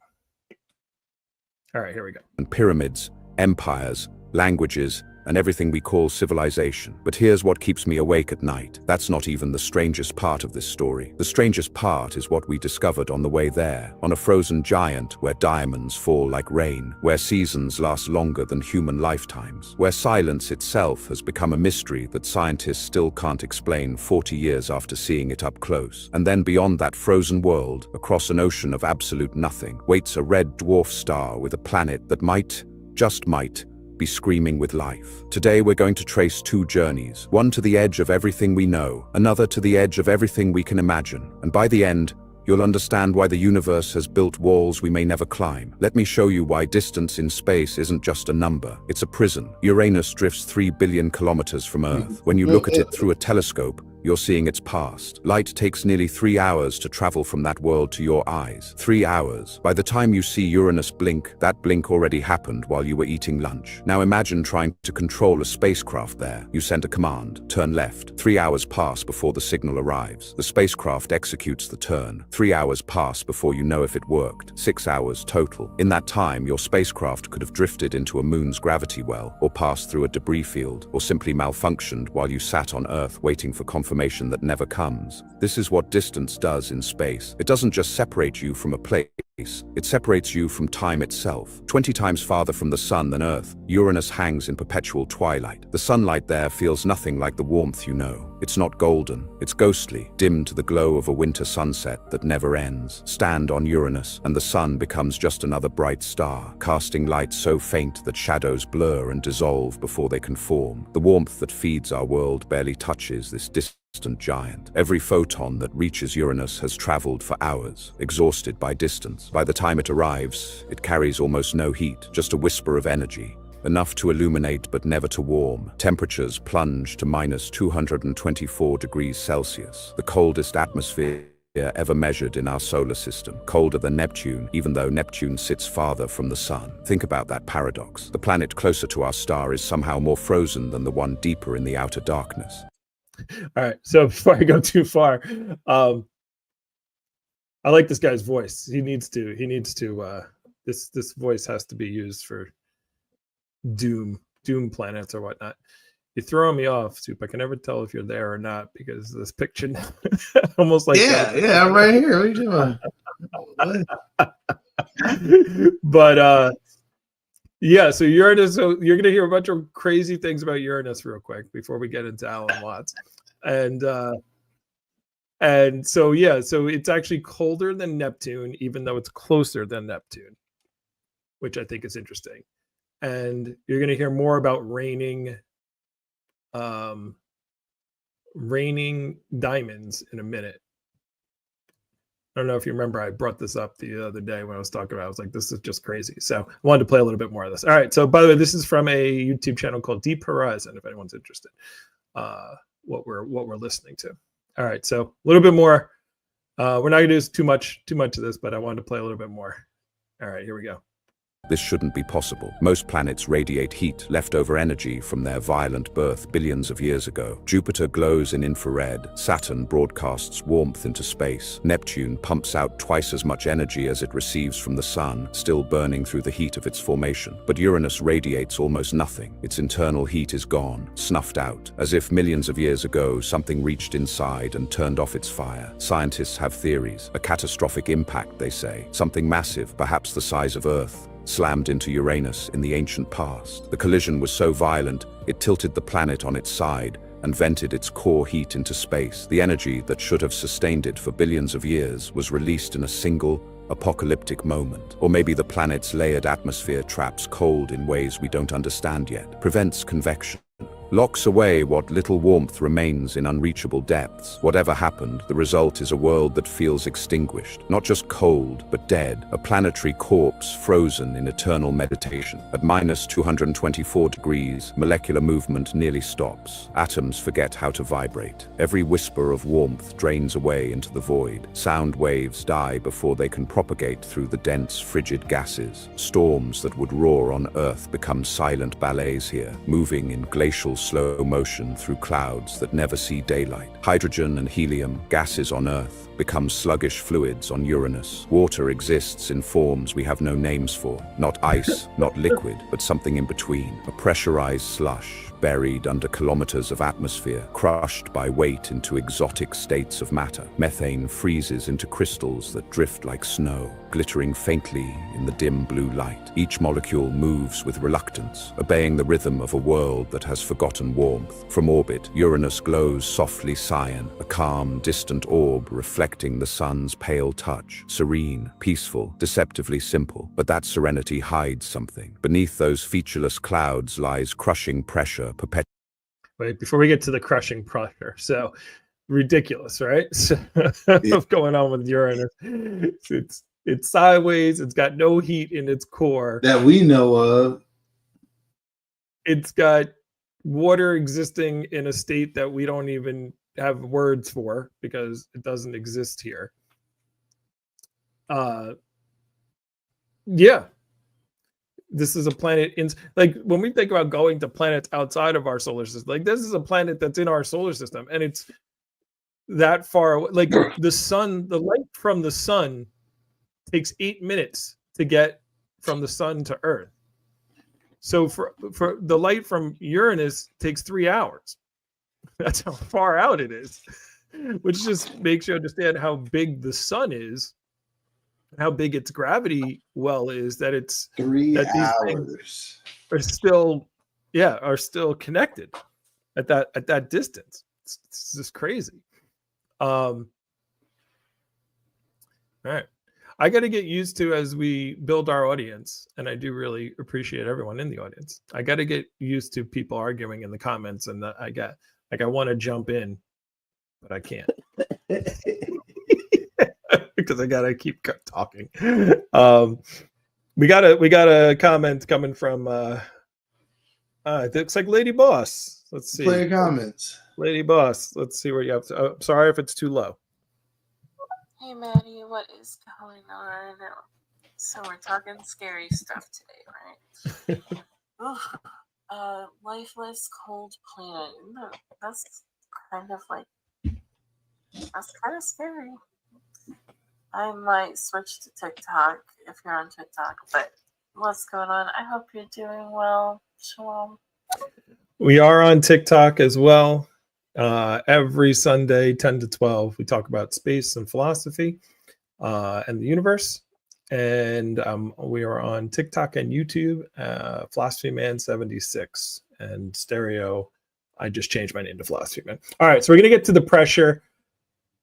All right, here we go. And pyramids, empires, languages, and everything we call civilization. But here's what keeps me awake at night. That's not even the strangest part of this story. The strangest part is what we discovered on the way there, on a frozen giant where diamonds fall like rain, where seasons last longer than human lifetimes, where silence itself has become a mystery that scientists still can't explain 40 years after seeing it up close. And then beyond that frozen world, across an ocean of absolute nothing, waits a red dwarf star with a planet that might, just might, be screaming with life. Today we're going to trace 2 journeys, one to the edge of everything we know, another to the edge of everything we can imagine. And by the end, you'll understand why the universe has built walls we may never climb. Let me show you why distance in space isn't just a number, it's a prison. Uranus drifts 3 billion kilometers from Earth. When you look at it through a telescope, you're seeing its past. Light takes nearly 3 hours to travel from that world to your eyes. 3 hours. By the time you see Uranus blink, that blink already happened while you were eating lunch. Now imagine trying to control a spacecraft there. You send a command, turn left. 3 hours pass before the signal arrives. The spacecraft executes the turn. 3 hours pass before you know if it worked. 6 hours total. In that time, your spacecraft could have drifted into a moon's gravity well, or passed through a debris field, or simply malfunctioned while you sat on Earth waiting for confirmation that never comes. This is what distance does in space. It doesn't just separate you from a place, it separates you from time itself. 20 times farther from the sun than Earth, Uranus hangs in perpetual twilight. The sunlight there feels nothing like the warmth you know. It's not golden, it's ghostly, dim to the glow of a winter sunset that never ends. Stand on Uranus, and the sun becomes just another bright star, casting light so faint that shadows blur and dissolve before they can form. The warmth that feeds our world barely touches this distant giant. Every photon that reaches Uranus has traveled for hours, exhausted by distance. By the time it arrives, it carries almost no heat, just a whisper of energy. Enough to illuminate but never to warm. Temperatures plunge to -224 degrees Celsius, the coldest atmosphere ever measured in our solar system, colder than Neptune, even though Neptune sits farther from the sun. Think about that paradox. The planet closer to our star is somehow more frozen than the one deeper in the outer darkness. All right. So before I go too far, I like this guy's voice. He needs to. This voice has to be used for doom planets or whatnot. You're throwing me off, Soup. I can never tell if you're there or not because this picture almost like Yeah, I'm right here. What are you doing? What? But yeah, so Uranus. So you're gonna hear a bunch of crazy things about Uranus real quick before we get into Alan Watts, and so yeah, so it's actually colder than Neptune, even though it's closer than Neptune, which I think is interesting. And you're gonna hear more about raining diamonds in a minute. I don't know if you remember, I brought this up the other day when I was talking about, I was like, this is just crazy. So I wanted to play a little bit more of this. All right. So by the way, this is from a YouTube channel called Deep Horizon, if anyone's interested, what we're listening to. All right. So a little bit more. We're not gonna do too much of this, but I wanted to play a little bit more. All right, here we go. This shouldn't be possible. Most planets radiate heat, leftover energy from their violent birth billions of years ago. Jupiter glows in infrared, Saturn broadcasts warmth into space, Neptune pumps out twice as much energy as it receives from the sun, still burning through the heat of its formation. But Uranus radiates almost nothing. Its internal heat is gone, snuffed out, as if millions of years ago something reached inside and turned off its fire. Scientists have theories. A catastrophic impact, they say. Something massive, perhaps the size of Earth, slammed into Uranus in the ancient past. The collision was so violent, it tilted the planet on its side and vented its core heat into space. The energy that should have sustained it for billions of years was released in a single, apocalyptic moment. Or maybe the planet's layered atmosphere traps cold in ways we don't understand yet, prevents convection, locks away what little warmth remains in unreachable depths. Whatever happened, the result is a world that feels extinguished, not just cold, but dead, a planetary corpse frozen in eternal meditation. At minus 224 degrees, molecular movement nearly stops. Atoms forget how to vibrate. Every whisper of warmth drains away into the void. Sound waves die before they can propagate through the dense, frigid gases. Storms that would roar on Earth become silent ballets here, moving in glacial slow motion through clouds that never see daylight. Hydrogen and helium, gases on Earth, become sluggish fluids on Uranus. Water exists in forms we have no names for. Not ice, not liquid, but something in between. A pressurized slush, buried under kilometers of atmosphere, crushed by weight into exotic states of matter. Methane freezes into crystals that drift like snow, glittering faintly in the dim blue light. Each molecule moves with reluctance, obeying the rhythm of a world that has forgotten warmth. From orbit, Uranus glows softly cyan, a calm, distant orb reflecting the sun's pale touch. Serene, peaceful, deceptively simple. But that serenity hides something. Beneath those featureless clouds lies crushing pressure. Wait, before we get to the crushing pressure, so ridiculous, right? So, Yeah. going on with Uranus, it's sideways. It's got no heat in its core. That we know of. It's got water existing in a state that we don't even have words for because it doesn't exist here. Yeah. This is a planet in, like, when we think about going to planets outside of our solar system, like this is a planet that's in our solar system and it's that far away. Like the sun, the light from the sun takes 8 minutes to get from the sun to Earth. So for the light from Uranus takes 3 hours. That's how far out it is, which just makes you understand how big the sun is, how big its gravity well is, that it's 3 that these hours. things are still connected at that distance. It's just crazy. All right. I got to get used to, as we build our audience, and I do really appreciate everyone in the audience. I got to get used to people arguing in the comments, and I want to jump in, but I can't because I got to keep talking. We got a comment coming from it looks like Lady Boss. Let's see. Player comments. Lady Boss. Let's see what you have to. Oh, sorry if it's too low. Hey Maddie, what is going on? So we're talking scary stuff today, right? Ugh, lifeless, cold planet. That's kind of like that's kind of scary. I might switch to TikTok if you're on TikTok, but what's going on? I hope you're doing well. Shalom. We are on TikTok as well. Every Sunday, 10 to 12, we talk about space and philosophy and the universe. And we are on TikTok and YouTube, Philosophy Man 76, and stereo. I just changed my name to Philosophy Man. All right, so we're gonna get to the pressure,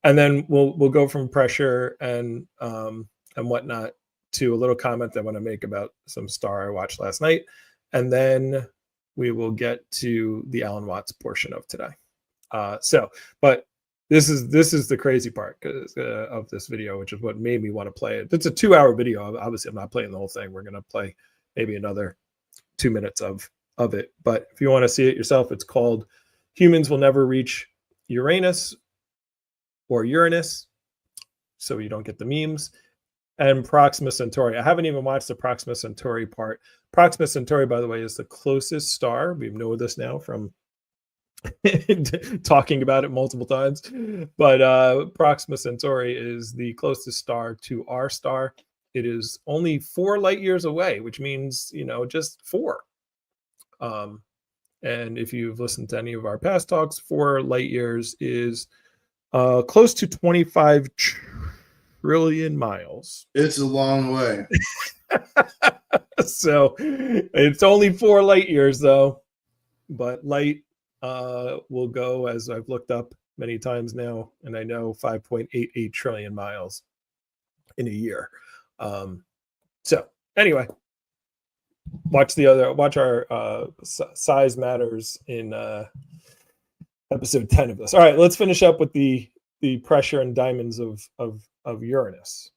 and then we'll go from pressure and whatnot to a little comment that I want to make about some Star I watched last night, and then we will get to the Alan Watts portion of today. But this is the crazy part of this video, which is what made me want to play it. It's a 2-hour video. Obviously, I'm not playing the whole thing. We're going to play maybe another 2 minutes of it. But if you want to see it yourself, it's called "Humans Will Never Reach Uranus" or Uranus, so you don't get the memes. And Proxima Centauri. I haven't even watched the Proxima Centauri part. Proxima Centauri, by the way, is the closest star. We know this now from talking about it multiple times. But Proxima Centauri is the closest star to our star. It is only 4 light years away, which means, just 4. And if you've listened to any of our past talks, 4 light years is close to 25 trillion miles. It's a long way. So it's only 4 light years, though. But light will go, as I've looked up many times now, and I know 5.88 trillion miles in a year. So anyway, watch our size matters in episode 10 of this. All right, let's finish up with the pressure and diamonds of Uranus.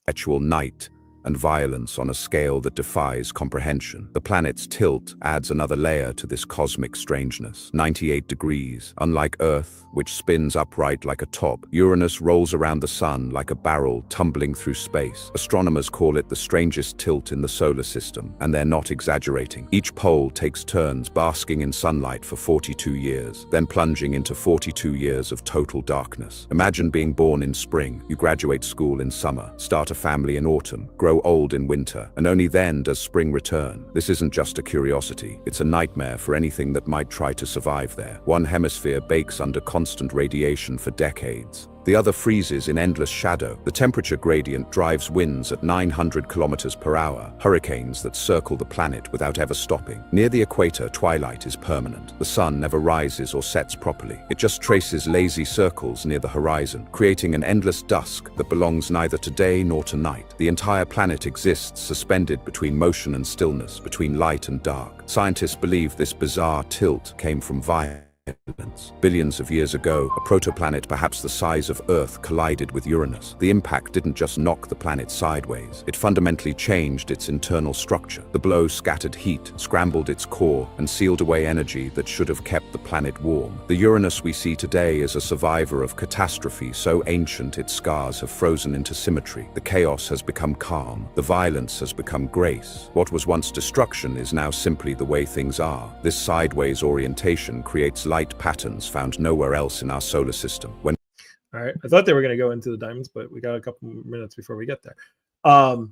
Perpetual night and violence on a scale that defies comprehension. The planet's tilt adds another layer to this cosmic strangeness. 98 degrees. Unlike Earth, which spins upright like a top, Uranus rolls around the sun like a barrel tumbling through space. Astronomers call it the strangest tilt in the solar system, and they're not exaggerating. Each pole takes turns basking in sunlight for 42 years, then plunging into 42 years of total darkness. Imagine being born in spring, you graduate school in summer, start a family in autumn, grow old in winter, and only then does spring return. This isn't just a curiosity, it's a nightmare for anything that might try to survive there. One hemisphere bakes under constant radiation for decades. The other freezes in endless shadow. The temperature gradient drives winds at 900 kilometers per hour, hurricanes that circle the planet without ever stopping. Near the equator, twilight is permanent. The sun never rises or sets properly. It just traces lazy circles near the horizon, creating an endless dusk that belongs neither to day nor to night. The entire planet exists suspended between motion and stillness, between light and dark. Scientists believe this bizarre tilt came from violence. Billions of years ago, a protoplanet perhaps the size of Earth collided with Uranus. The impact didn't just knock the planet sideways, it fundamentally changed its internal structure. The blow scattered heat, scrambled its core, and sealed away energy that should have kept the planet warm. The Uranus we see today is a survivor of catastrophe so ancient its scars have frozen into symmetry. The chaos has become calm, the violence has become grace. What was once destruction is now simply the way things are. This sideways orientation creates light patterns found nowhere else in our solar system. All right, I thought they were going to go into the diamonds, but we got a couple minutes before we get there. But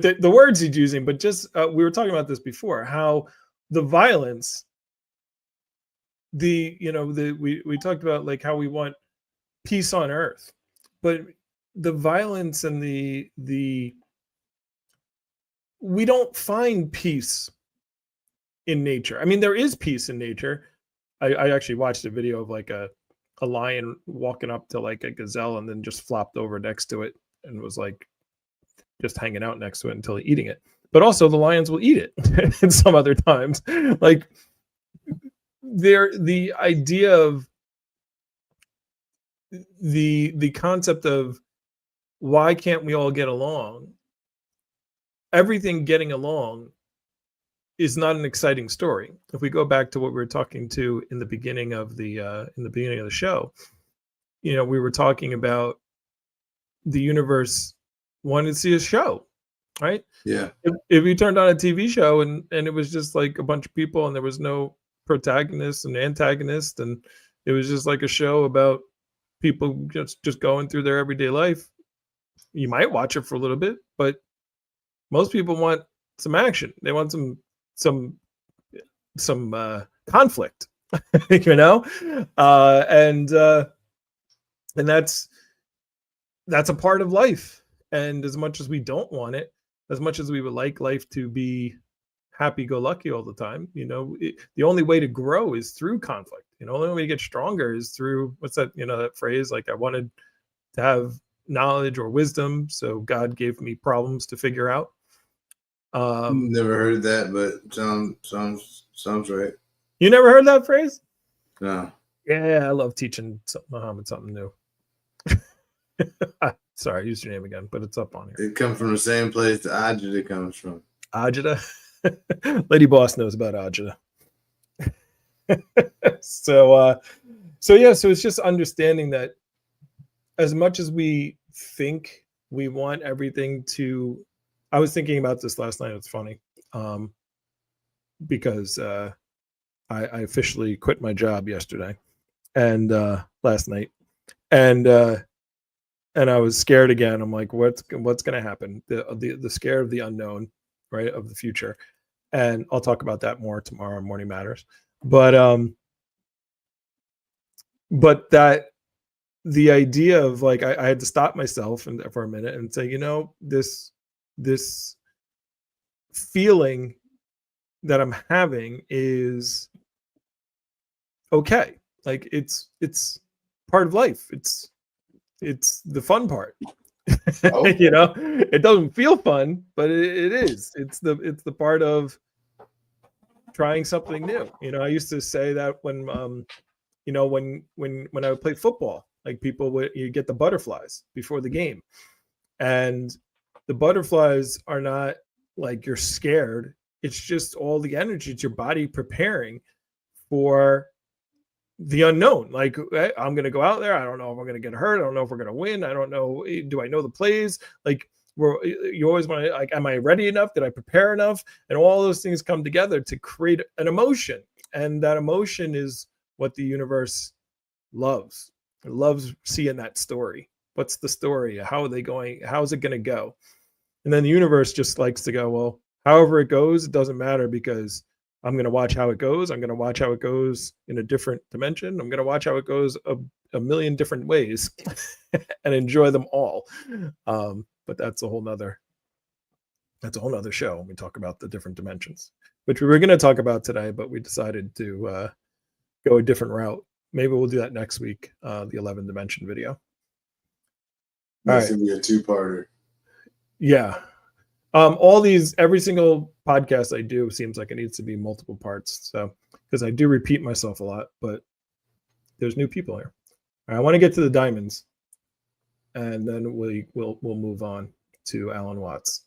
the words he's using, but just we were talking about this before, how the violence, we talked about like how we want peace on Earth, but the violence and the we don't find peace in nature. I mean, there is peace in nature. I actually watched a video of like a lion walking up to like a gazelle and then just flopped over next to it and was like just hanging out next to it until eating it. But also the lions will eat it at some other times. Like the idea of the concept of why can't we all get along? Everything getting along is not an exciting story. If we go back to what we were talking to in the beginning of the show, we were talking about the universe wanted to see a show, right? Yeah. If you turned on a TV show and it was just like a bunch of people and there was no protagonist and antagonist, and it was just like a show about people just going through their everyday life, you might watch it for a little bit, but most people want some action. They want some conflict, and that's a part of life. And as much as we don't want it, as much as we would like life to be happy-go-lucky all the time, the only way to grow is through conflict. The only way to get stronger is through, what's that? That phrase, like, I wanted to have knowledge or wisdom, so God gave me problems to figure out. Never heard that, but sounds right. You never heard that phrase? No. Yeah, I love teaching Muhammad something new. Sorry, I used your name again, but it's up on here. It comes from the same place the Ajita comes from. Ajita? Lady Boss knows about Ajita. So it's just understanding that as much as we think we want everything to, I was thinking about this last night. It's funny, because I officially quit my job yesterday and last night, and I was scared again. I'm like, what's going to happen? The scare of the unknown, right, of the future. And I'll talk about that more tomorrow on Morning Matters. But that the idea of, like, I had to stop myself for a minute and say, this feeling that I'm having is okay. Like, it's part of life. It's the fun part. Oh. It doesn't feel fun, but it is. It's the part of trying something new. I used to say that when when I would play football, like, you get the butterflies before the game, and the butterflies are not like you're scared. It's just all the energy. It's your body preparing for the unknown. Like, I'm going to go out there. I don't know if I'm going to get hurt. I don't know if we're going to win. I don't know. Do I know the plays? Like, you always want to, like, am I ready enough? Did I prepare enough? And all those things come together to create an emotion. And that emotion is what the universe loves. It loves seeing that story. What's the story? How are they going? How's it going to go? And then the universe just likes to go, well, however it goes, it doesn't matter, because I'm going to watch how it goes. I'm going to watch how it goes in a different dimension. I'm going to watch how it goes a million different ways and enjoy them all. But that's a whole nother show when we talk about the different dimensions, which we were going to talk about today, but we decided to go a different route. Maybe we'll do that next week, the 11 dimension video. That's All right. going to be a 2-parter. Yeah. Every single podcast I do seems like it needs to be multiple parts. So, because I do repeat myself a lot, but there's new people here. All right, I want to get to the diamonds, and then we'll move on to Alan Watts.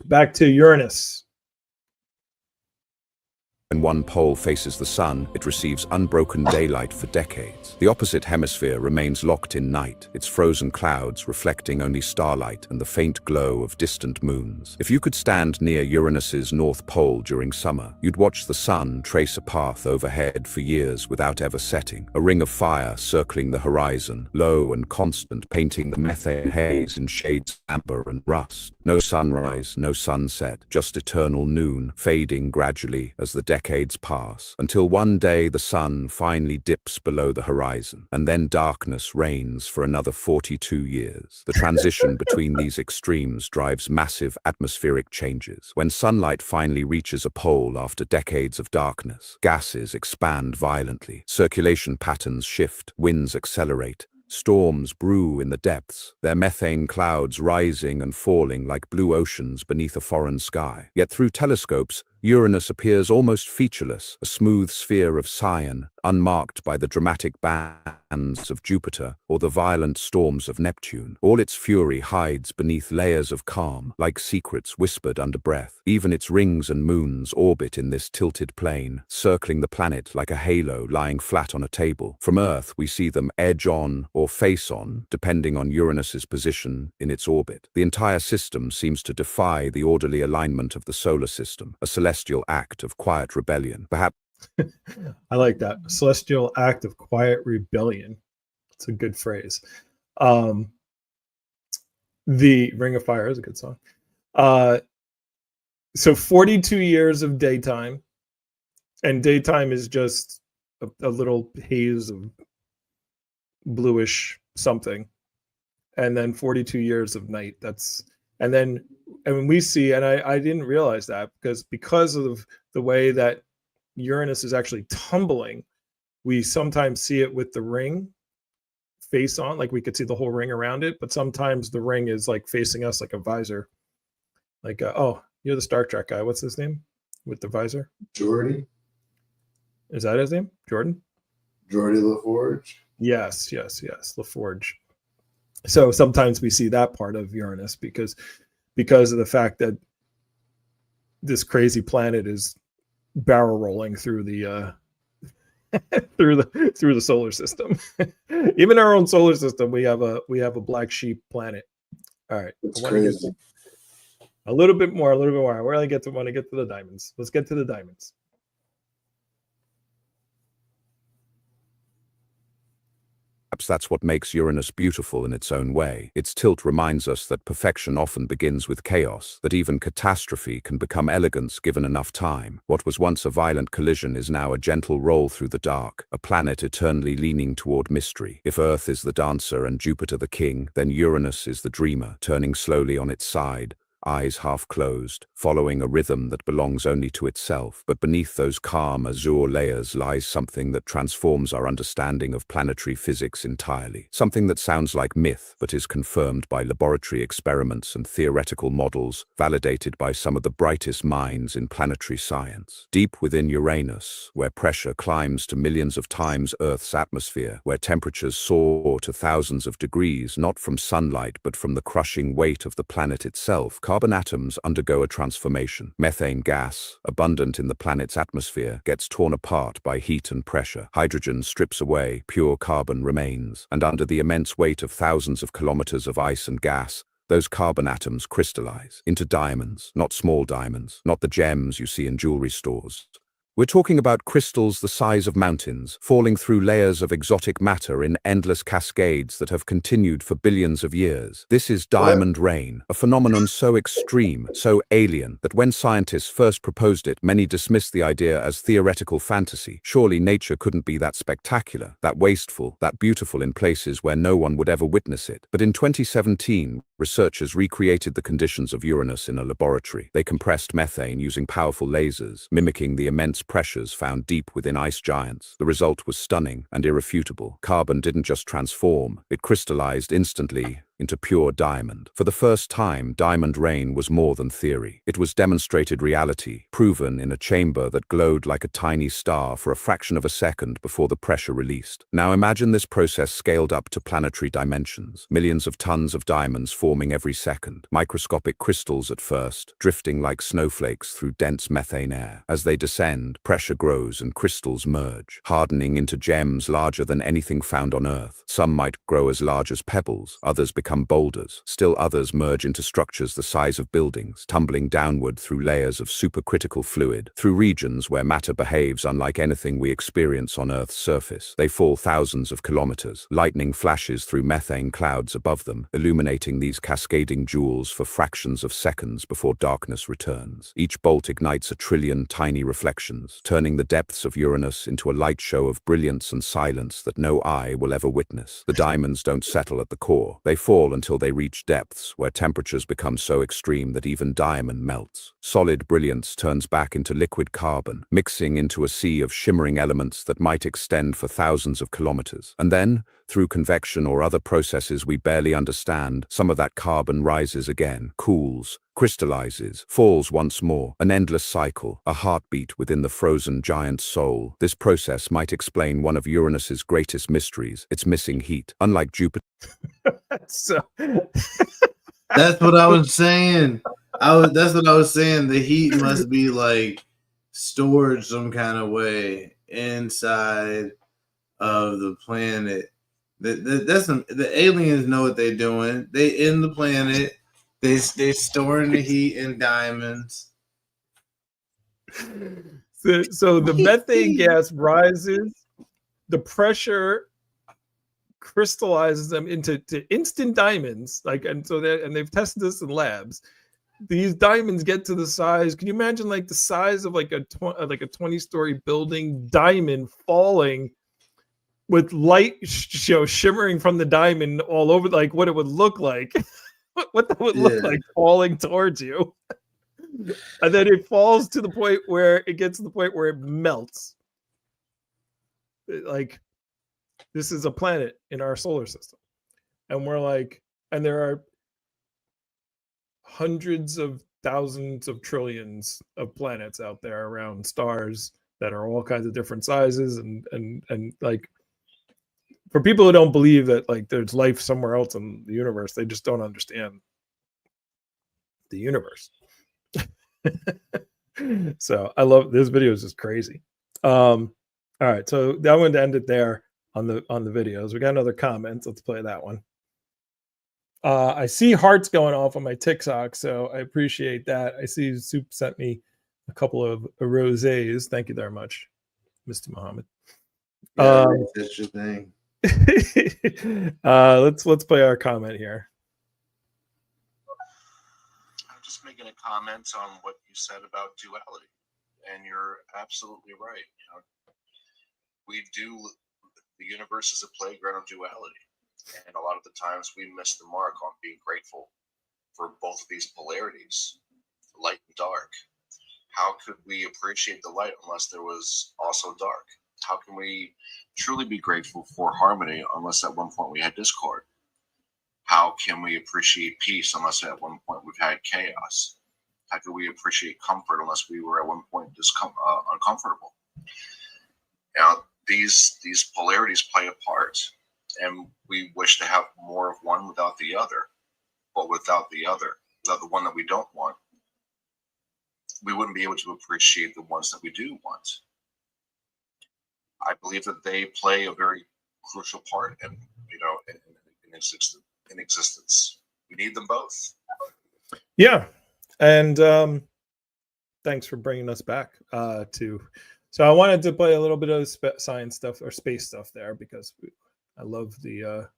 Back to Uranus. When one pole faces the sun, it receives unbroken daylight for decades. The opposite hemisphere remains locked in night, its frozen clouds reflecting only starlight and the faint glow of distant moons. If you could stand near Uranus's north pole during summer, you'd watch the sun trace a path overhead for years without ever setting, a ring of fire circling the horizon, low and constant, painting the methane haze in shades of amber and rust. No sunrise, no sunset, just eternal noon, fading gradually as the decades pass, until one day the sun finally dips below the horizon, and then darkness reigns for another 42 years. The transition between these extremes drives massive atmospheric changes. When sunlight finally reaches a pole after decades of darkness, gases expand violently, circulation patterns shift, winds accelerate, storms brew in the depths, their methane clouds rising and falling like blue oceans beneath a foreign sky. Yet through telescopes, Uranus appears almost featureless, a smooth sphere of cyan, unmarked by the dramatic bands of Jupiter or the violent storms of Neptune. All its fury hides beneath layers of calm, like secrets whispered under breath. Even its rings and moons orbit in this tilted plane, circling the planet like a halo lying flat on a table. From Earth, we see them edge on or face on, depending on Uranus's position in its orbit. The entire system seems to defy the orderly alignment of the solar system, a celestial act of quiet rebellion. Perhaps I like that. Celestial act of quiet rebellion. It's a good phrase. The Ring of Fire is a good song. So 42 years of daytime, and daytime is just a little haze of bluish something, and then 42 years of night. And we see, and I didn't realize that because of the way that Uranus is actually tumbling, we sometimes see it with the ring face on, like we could see the whole ring around it, but sometimes the ring is like facing us like a visor. Like, oh, you're the Star Trek guy. What's his name with the visor? Geordie? Is that his name? Jordan? Geordie LaForge? Yes. LaForge. So sometimes we see that part of Uranus because of the fact that this crazy planet is barrel rolling through the through the solar system. Even our own solar system, we have a black sheep planet. All right, It's I want to get crazy. a little bit more. We're gonna want to get to the diamonds. Let's get to the diamonds. Perhaps that's what makes Uranus beautiful in its own way. Its tilt reminds us that perfection often begins with chaos, that even catastrophe can become elegance given enough time. What was once a violent collision is now a gentle roll through the dark, a planet eternally leaning toward mystery. If Earth is the dancer and Jupiter the king, then Uranus is the dreamer, turning slowly on its side, eyes half closed, following a rhythm that belongs only to itself. But beneath those calm azure layers lies something that transforms our understanding of planetary physics entirely. Something that sounds like myth, but is confirmed by laboratory experiments and theoretical models, validated by some of the brightest minds in planetary science. Deep within Uranus, where pressure climbs to millions of times Earth's atmosphere, where temperatures soar to thousands of degrees, not from sunlight but from the crushing weight of the planet itself, carbon atoms undergo a transformation. Methane gas, abundant in the planet's atmosphere, gets torn apart by heat and pressure. Hydrogen strips away, pure carbon remains. And under the immense weight of thousands of kilometers of ice and gas, those carbon atoms crystallize into diamonds, not small diamonds, not the gems you see in jewelry stores. We're talking about crystals the size of mountains, falling through layers of exotic matter in endless cascades that have continued for billions of years. This is diamond rain, a phenomenon so extreme, so alien, that when scientists first proposed it, many dismissed the idea as theoretical fantasy. Surely nature couldn't be that spectacular, that wasteful, that beautiful in places where no one would ever witness it. But in 2017, researchers recreated the conditions of Uranus in a laboratory. They compressed methane using powerful lasers, mimicking the immense pressures found deep within ice giants. The result was stunning and irrefutable. Carbon didn't just transform, it crystallized instantly into pure diamond. For the first time, diamond rain was more than theory. It was demonstrated reality, proven in a chamber that glowed like a tiny star for a fraction of a second before the pressure released. Now imagine this process scaled up to planetary dimensions. Millions of tons of diamonds forming every second. Microscopic crystals at first, drifting like snowflakes through dense methane air. As they descend, pressure grows and crystals merge, hardening into gems larger than anything found on Earth. Some might grow as large as pebbles, others become boulders. Still others merge into structures the size of buildings, tumbling downward through layers of supercritical fluid, through regions where matter behaves unlike anything we experience on Earth's surface. They fall thousands of kilometers. Lightning flashes through methane clouds above them, illuminating these cascading jewels for fractions of seconds before darkness returns. Each bolt ignites a trillion tiny reflections, turning the depths of Uranus into a light show of brilliance and silence that no eye will ever witness. The diamonds don't settle at the core. They fall until they reach depths where temperatures become so extreme that even diamond melts. Solid brilliance turns back into liquid carbon, mixing into a sea of shimmering elements that might extend for thousands of kilometers. And then, through convection or other processes we barely understand, some of that carbon rises again, cools, crystallizes, falls once more, an endless cycle, a heartbeat within the frozen giant's soul. This process might explain one of Uranus's greatest mysteries, its missing heat. Unlike Jupiter, So That's what I was saying. That's what I was saying. The heat must be like stored some kind of way inside of the planet. The aliens know what they're doing. They in the planet. They storing the heat in diamonds. so the methane gas rises, the pressure crystallizes them into instant diamonds. And they've tested this in labs. These diamonds get to the size. Can you imagine like the size of like a 20-story building diamond falling with light shimmering from the diamond all over, like what it would look like, what that would look like falling towards you. And then it falls to the point where it gets to the point where it melts. Like, this is a planet in our solar system. And we're like, and there are hundreds of thousands of trillions of planets out there around stars that are all kinds of different sizes. And like, for people who don't believe that like there's life somewhere else in the universe, they just don't understand the universe. So I love this video, is just crazy. All right, so I'm going to end it there on the videos. We got another comment. Let's play that one. I see hearts going off on my TikTok, so I appreciate that. I see Soup sent me a couple of rosés. Thank you very much, Mr. Muhammad. That's your thing. Let's play our comment here. I'm just making a comment on what you said about duality, and you're absolutely right. The universe is a playground of duality, and a lot of the times we miss the mark on being grateful for both of these polarities, light and dark. How could we appreciate the light unless there was also dark? How can we truly be grateful for harmony unless at one point we had discord? How can we appreciate peace unless at one point we've had chaos? How can we appreciate comfort unless we were at one point uncomfortable? Now, these polarities play a part, and we wish to have more of one without the other. But without the other, without the one that we don't want, we wouldn't be able to appreciate the ones that we do want. I believe that they play a very crucial part in existence. We need them both. Yeah, and thanks for bringing us back to. So I wanted to play a little bit of science stuff or space stuff there because I love the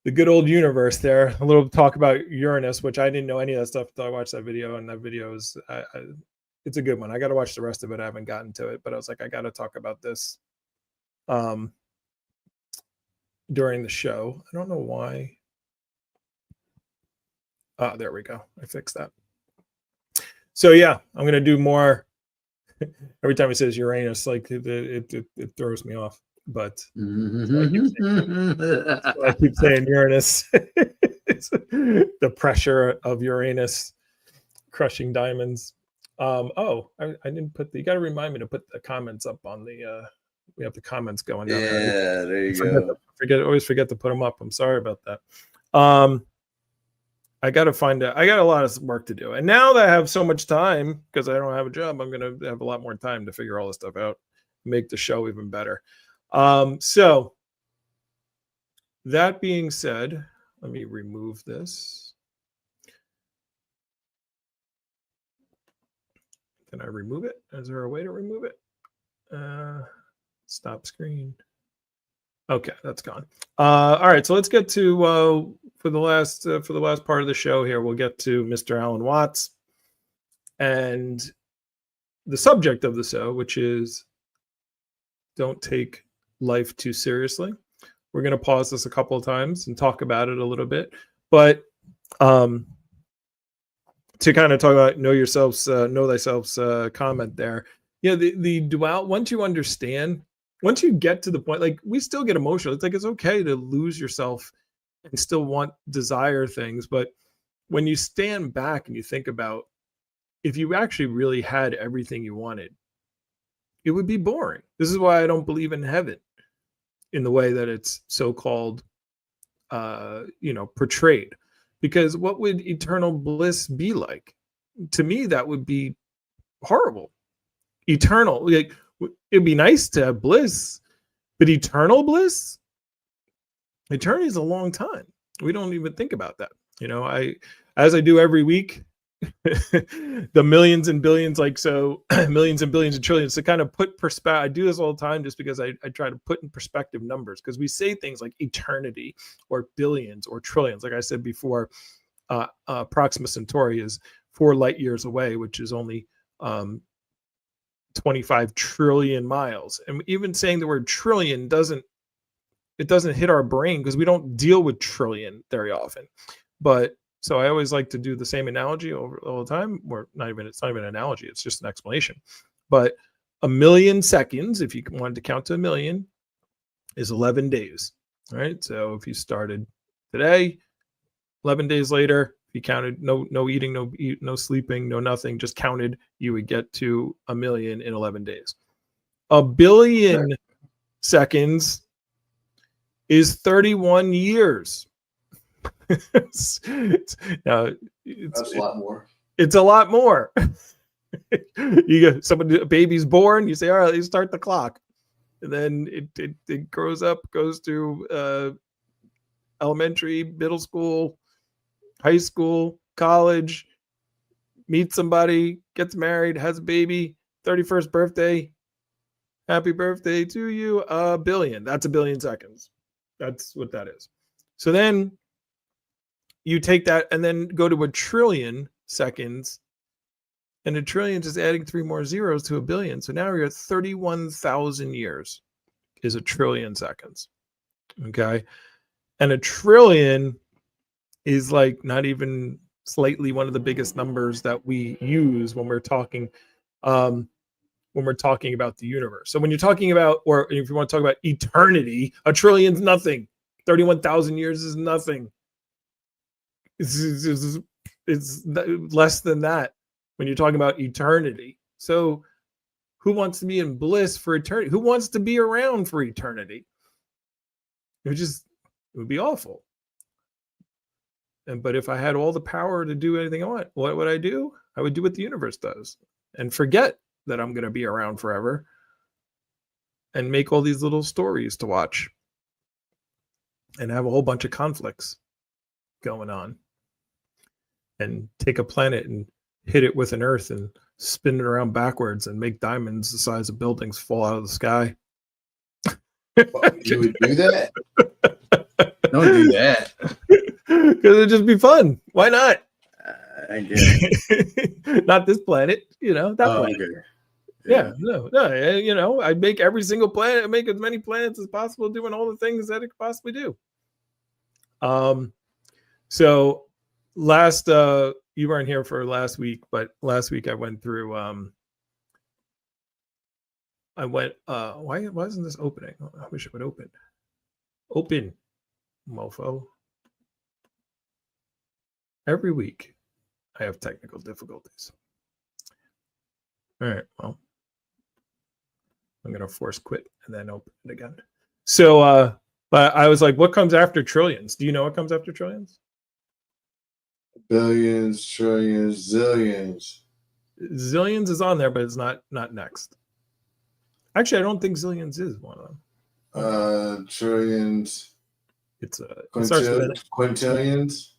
good old universe there. A little talk about Uranus, which I didn't know any of that stuff until I watched that video, and that video is it's a good one. I got to watch the rest of it. I haven't gotten to it, but I was like, I got to talk about this during the show. I don't know why. There we go. I fixed that. So yeah, I'm gonna do more. Every time it says Uranus, like it throws me off. But I keep saying Uranus. It's the pressure of Uranus crushing diamonds. I didn't put you got to remind me to put the comments up on the we have the comments going down there. There you go. Always forget to put them up. I'm sorry about that. I got to find out. I got a lot of work to do. And now that I have so much time because I don't have a job, I'm going to have a lot more time to figure all this stuff out, make the show even better. So that being said, let me remove this. Can I remove it? Is there a way to remove it? Stop screen. Okay, that's gone. All right, so let's get to for the last part of the show here. We'll get to Mr. Alan Watts and the subject of the show, which is don't take life too seriously. We're going to pause this a couple of times and talk about it a little bit, but to kind of talk about know thyself's comment there. Yeah, the dual. Once you understand. Once you get to the point, like we still get emotional. It's like it's okay to lose yourself and still desire things, but when you stand back and you think about if you actually really had everything you wanted, it would be boring. This is why I don't believe in heaven in the way that it's so-called portrayed. Because what would eternal bliss be like? To me, that would be horrible. Eternal, like, it'd be nice to have bliss, but eternal bliss, eternity is a long time. We don't even think about that. As I do every week, the millions and billions, like, so millions and billions and trillions, to kind of put perspective. I do this all the time just because I try to put in perspective numbers, because we say things like eternity or billions or trillions. Like I said before, Proxima Centauri is 4 light years away, which is only 25 trillion miles. And even saying the word trillion doesn't hit our brain, because we don't deal with trillion very often. But so I always like to do the same analogy all the time, or it's not even an analogy, it's just an explanation. But a million seconds, if you wanted to count to a million, is 11 days. Right? So if you started today, 11 days later, if you counted no eating, no sleeping, no nothing, just counted, you would get to a million in 11 days. A billion seconds is 31 years. That's a lot more. It's a lot more. You get a baby's born, you say, all right, let's start the clock. And then it grows up, goes to elementary, middle school, high school, college, meets somebody, gets married, has a baby, 31st birthday, happy birthday to you, a billion. That's a billion seconds. That's what that is. So then you take that and then go to a trillion seconds, and a trillion is adding 3 more zeros to a billion. So now you're at 31,000 years is a trillion seconds. Okay. And a trillion is like not even slightly one of the biggest numbers that we use when we're talking about the universe. So when you're talking about, or if you want to talk about eternity, a trillion's nothing. 31,000 years is nothing. It's less than that when you're talking about eternity. So who wants to be in bliss for eternity? Who wants to be around for eternity? It would be awful. But if I had all the power to do anything I want, what would I do? I would do what the universe does and forget that I'm going to be around forever and make all these little stories to watch and have a whole bunch of conflicts going on, and take a planet and hit it with an earth and spin it around backwards and make diamonds the size of buildings fall out of the sky. You would do that? Don't do that. Because it'd just be fun. Why not? I guess. Not this planet, that planet. Okay. Yeah, no. I'd make every single planet, I'd make as many planets as possible, doing all the things that it could possibly do. So last, you weren't here for last week, but last week I went through, why isn't this opening? I wish it would open. Open, mofo. Every week I have technical difficulties. All right, well, I'm going to force quit and then open it again. So, but I was like, what comes after trillions? Do you know what comes after trillions? Billions, trillions, zillions. Zillions is on there, but it's not next. Actually, I don't think zillions is one of them. Trillions. It's quintillions.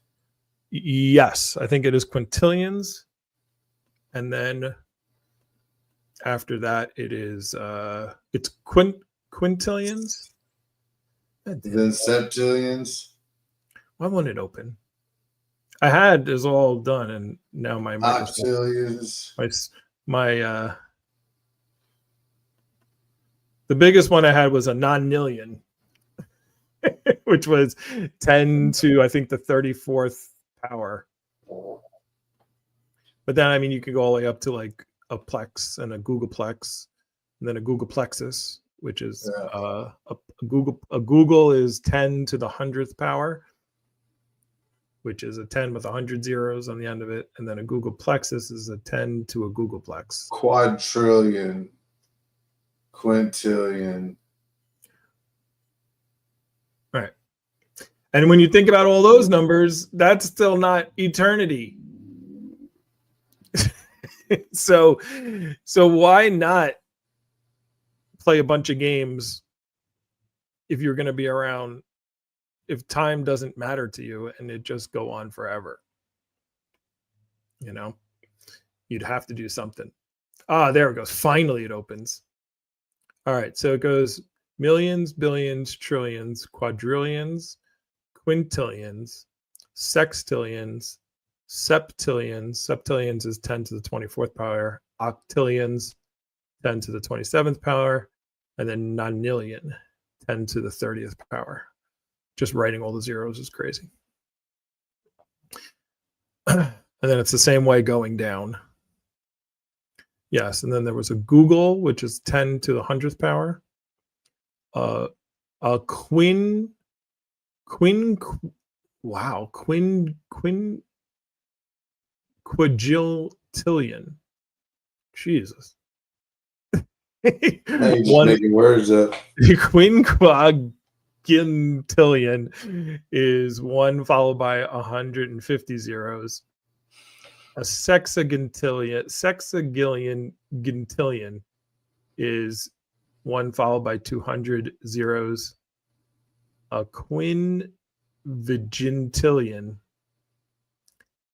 Yes, I think it is quintillions, and then after that, it is it's quintillions. Then septillions. Why won't it open? I had this all done, and now my octillions. My the biggest one I had was a nonillion, which was 10 to I think the 34th power. But then I mean you can go all the way up to like a plex and a googolplex, and then a googolplexus, which is a Google is 10 to the 100th power. which is a 10 with 100 zeros on the end of it. And then a Google Plexus is a 10 to a Googleplex. Quadrillion, quintillion. Right. And when you think about all those numbers, that's still not eternity. so why not play a bunch of games if you're going to be around, if time doesn't matter to you and it just go on forever? You know, you'd have to do something. There it goes. Finally it opens. All right, so it goes millions, billions, trillions, quadrillions, quintillions, sextillions, septillions. Septillions is 10 to the 24th power. Octillions, 10 to the 27th power. And then nonillion, 10 to the 30th power. Just writing all the zeros is crazy. And then it's the same way going down. Yes, and then there was a Google, which is 10 to the 100th power. A quadrillion. Jesus. Hey, just making words up. Quinquagintillion is 1 followed by 150 zeros. A sexagillion is 1 followed by 200 zeros. A quinvigintillion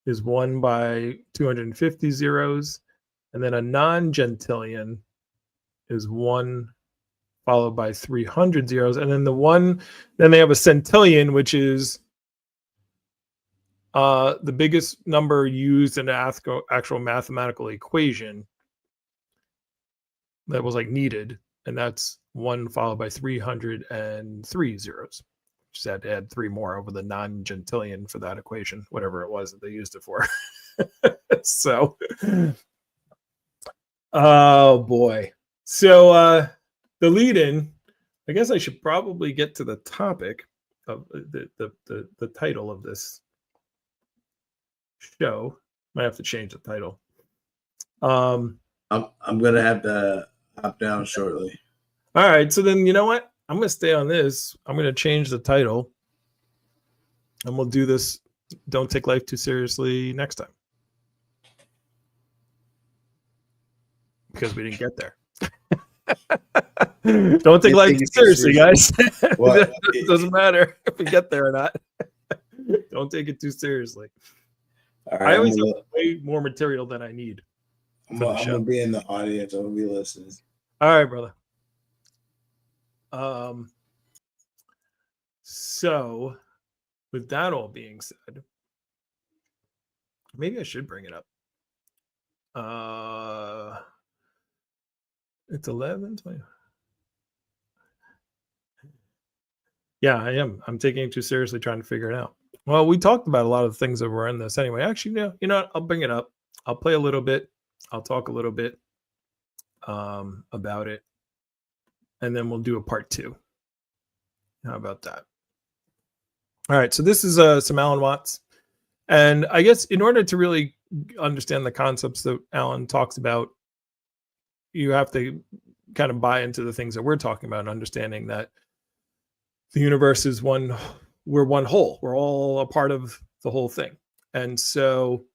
is 1 by 250 zeros. And then a non-gentillion is 1 followed by 300 zeros. And then then they have a centillion, which is the biggest number used in an actual mathematical equation that was like needed. And that's 1 followed by 303 zeros. Just had to add 3 more over the non-gentillion for that equation, whatever it was that they used it for. So, oh boy. So the lead-in, I guess I should probably get to the topic of the title of this show. Might have to change the title. I'm gonna have to hop down shortly. All right, so then you know what? I'm gonna stay on this. I'm gonna change the title, and we'll do this. Don't take life too seriously next time, because we didn't get there. Don't take life too seriously, guys. It doesn't matter if we get there or not. Don't take it too seriously. All right, I always have way more material than I need. I'm gonna be in the audience. I'm gonna be listening. All right, brother. So with that all being said, maybe I should bring it up. It's 11:20. Yeah, I am. I'm taking it too seriously trying to figure it out. Well, we talked about a lot of the things that were in this anyway. Actually, no, you know what? I'll bring it up. I'll play a little bit. I'll talk a little bit about it. And then we'll do a part 2. How about that? All right. So this is some Alan Watts. And I guess in order to really understand the concepts that Alan talks about, you have to kind of buy into the things that we're talking about and understanding that the universe is we're one whole. We're all a part of the whole thing. And so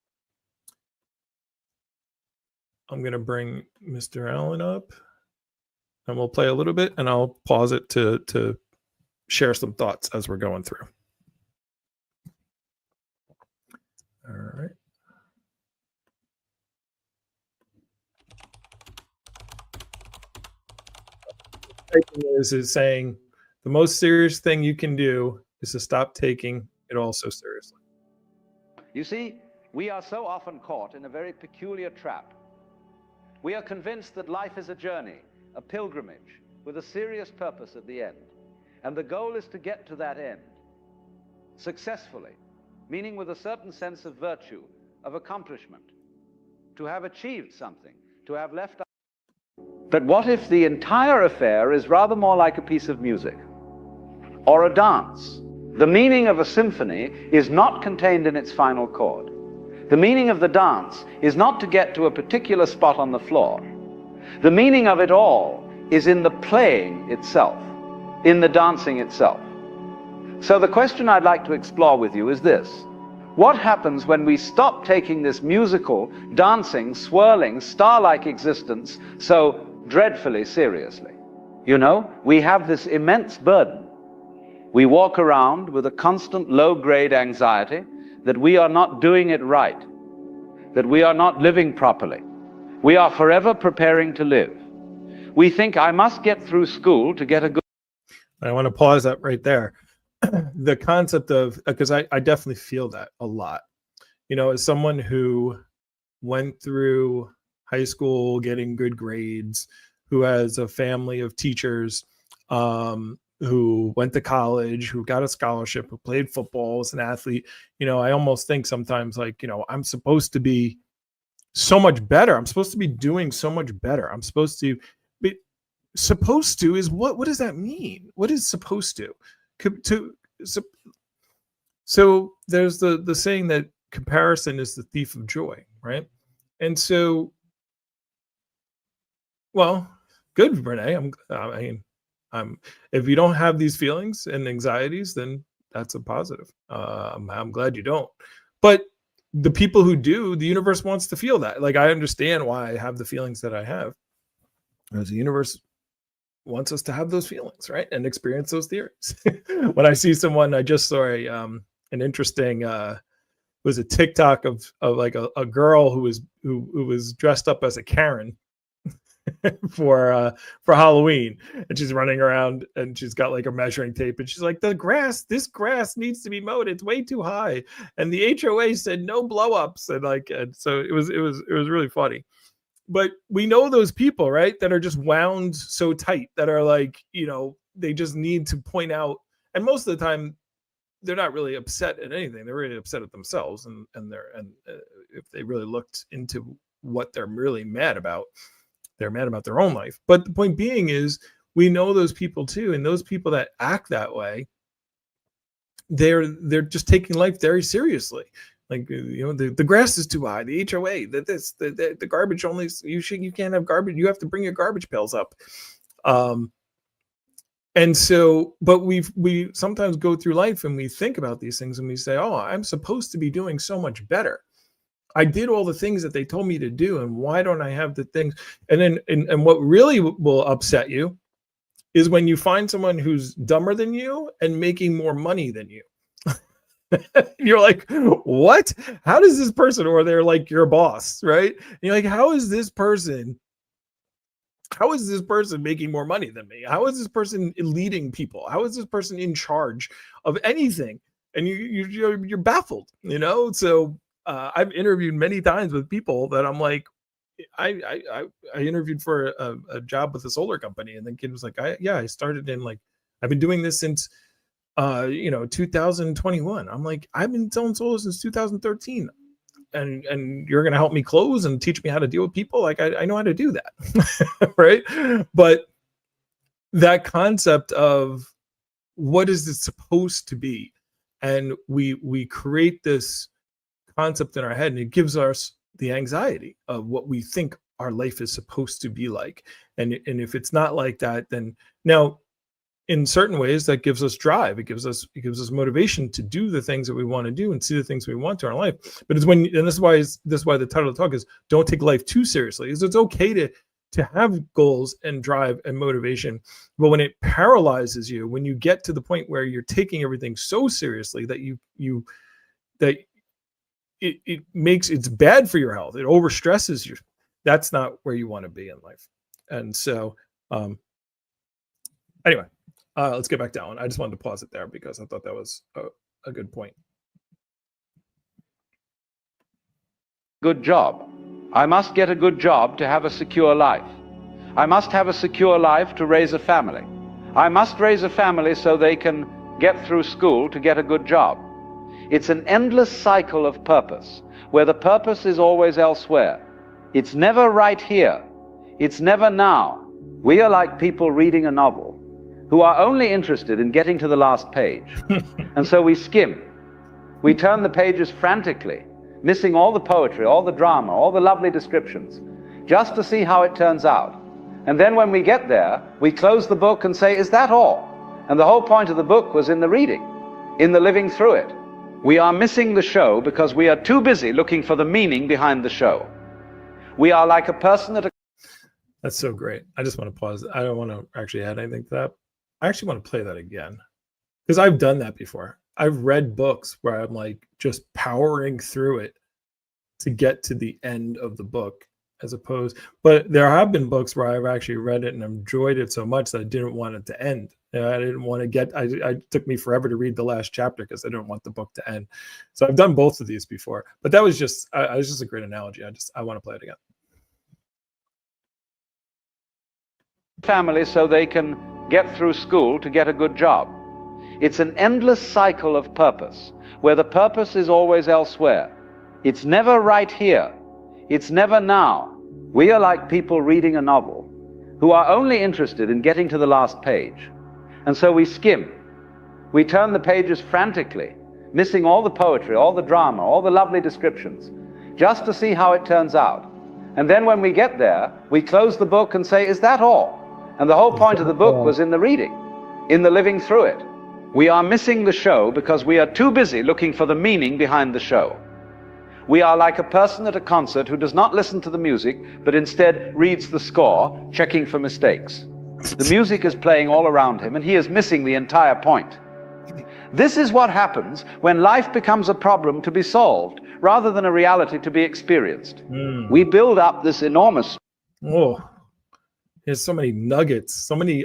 I'm going to bring Mr. Allen up and we'll play a little bit and I'll pause it to share some thoughts as we're going through. All right. Is saying the most serious thing you can do is to stop taking it all so seriously. You see, we are so often caught in a very peculiar trap. We are convinced that life is a journey, a pilgrimage, with a serious purpose at the end. And the goal is to get to that end successfully, meaning with a certain sense of virtue, of accomplishment, to have achieved something, to have left. But what if the entire affair is rather more like a piece of music or a dance The meaning of a symphony is not contained in its final chord. The meaning of the dance is not to get to a particular spot on the floor. The meaning of it all is in the playing itself, in the dancing itself. So the question I'd like to explore with you is this. What happens when we stop taking this musical, dancing, swirling, star-like existence so dreadfully seriously? You know, we have this immense burden. We walk around with a constant low-grade anxiety that we are not doing it right, that we are not living properly. We are forever preparing to live. We think, I must get through school to get a good... I want to pause that right there. The concept of, because I definitely feel that a lot. You know, as someone who went through high school getting good grades, who has a family of teachers, who went to college, who got a scholarship, who played football, was an athlete, you know, I almost think sometimes like, you know, I'm supposed to be so much better. I'm supposed to be doing so much better. I'm supposed to be, supposed to is what does that mean? What is supposed to? So there's the saying that comparison is the thief of joy, right? And so, well, good, Renee. If you don't have these feelings and anxieties, then that's a positive. I'm glad you don't. But the people who do, the universe wants to feel that. Like, I understand why I have the feelings that I have. Because the universe wants us to have those feelings, right? And experience those theories. When I see someone, I just saw an interesting was a TikTok of like a girl who was dressed up as a Karen for Halloween, and she's running around and she's got like a measuring tape, and she's like, this grass needs to be mowed, it's way too high, and the HOA said no blow-ups, and so it was really funny. But we know those people, right, that are just wound so tight, that are like, you know, they just need to point out, and most of the time they're not really upset at anything, they're really upset at themselves, and if they really looked into what they're really mad about, they're mad about their own life. But the point being is, we know those people too, and those people that act that way, they're just taking life very seriously. Like, you know, the grass is too high, the HOA, the garbage only, you can't have garbage, you have to bring your garbage pails up. And so, but we sometimes go through life and we think about these things and we say, oh, I'm supposed to be doing so much better. I did all the things that they told me to do, and why don't I have the things? And then, and what really will upset you is when you find someone who's dumber than you and making more money than you. You're like, what? How does this person, or they're like your boss, right? And you're like, how is this person making more money than me? How is this person leading people? How is this person in charge of anything? And you're baffled, you know? So I've interviewed many times with people that I'm like, I interviewed for a job with a solar company, and the kid was like, I started in, like, I've been doing this since 2021. I'm like, I've been selling solar since 2013, and you're gonna help me close and teach me how to deal with people? Like, I know how to do that. Right? But that concept of what is it supposed to be, and we create this concept in our head, and it gives us the anxiety of what we think our life is supposed to be like. And if it's not like that, then now, in certain ways, that gives us drive. It gives us motivation to do the things that we want to do and see the things we want to in our life. But it's when, and this is why the title of the talk is "Don't Take Life Too Seriously." It's okay to have goals and drive and motivation, but when it paralyzes you, when you get to the point where you're taking everything so seriously that it's bad for your health, it overstresses you, that's not where you want to be in life. And so anyway, let's get back down. I just wanted to pause it there because I thought that was a good point. Good job. I must get a good job to have a secure life. I must have a secure life to raise a family. I must raise a family so they can get through school to get a good job. It's an endless cycle of purpose, where the purpose is always elsewhere. It's never right here. It's never now. We are like people reading a novel. who are only interested in getting to the last page. And so we skim. We turn the pages frantically, missing all the poetry, all the drama, all the lovely descriptions, just to see how it turns out. And then when we get there, we close the book and say, is that all? And the whole point of the book was in the reading, in the living through it. We are missing the show because we are too busy looking for the meaning behind the show. We are like a person at a... That's so great. I just want to pause. I don't want to actually add anything to that. I actually want to play that again because I've done that before. I've read books where I'm like just powering through it to get to the end of the book as opposed, but there have been books where I've actually read it and enjoyed it so much that I didn't want it to end. I didn't want to get, I took me forever to read the last chapter because I didn't want the book to end. So I've done both of these before, but that was just, I was just a great analogy. I want to play it again. family so they can get through school to get a good job. It's an endless cycle of purpose, where the purpose is always elsewhere. It's never right here. It's never now. We are like people reading a novel who are only interested in getting to the last page. And so we skim. We turn the pages frantically, missing all the poetry, all the drama, all the lovely descriptions, just to see how it turns out. And then when we get there, we close the book and say, is that all? And the whole point of the book was in the reading, in the living through it. We are missing the show because we are too busy looking for the meaning behind the show. We are like a person at a concert who does not listen to the music, but instead reads the score, checking for mistakes. The music is playing all around him, and he is missing the entire point. This is what happens when life becomes a problem to be solved, rather than a reality to be experienced. We build up this enormous... Oh, there's so many nuggets, so many.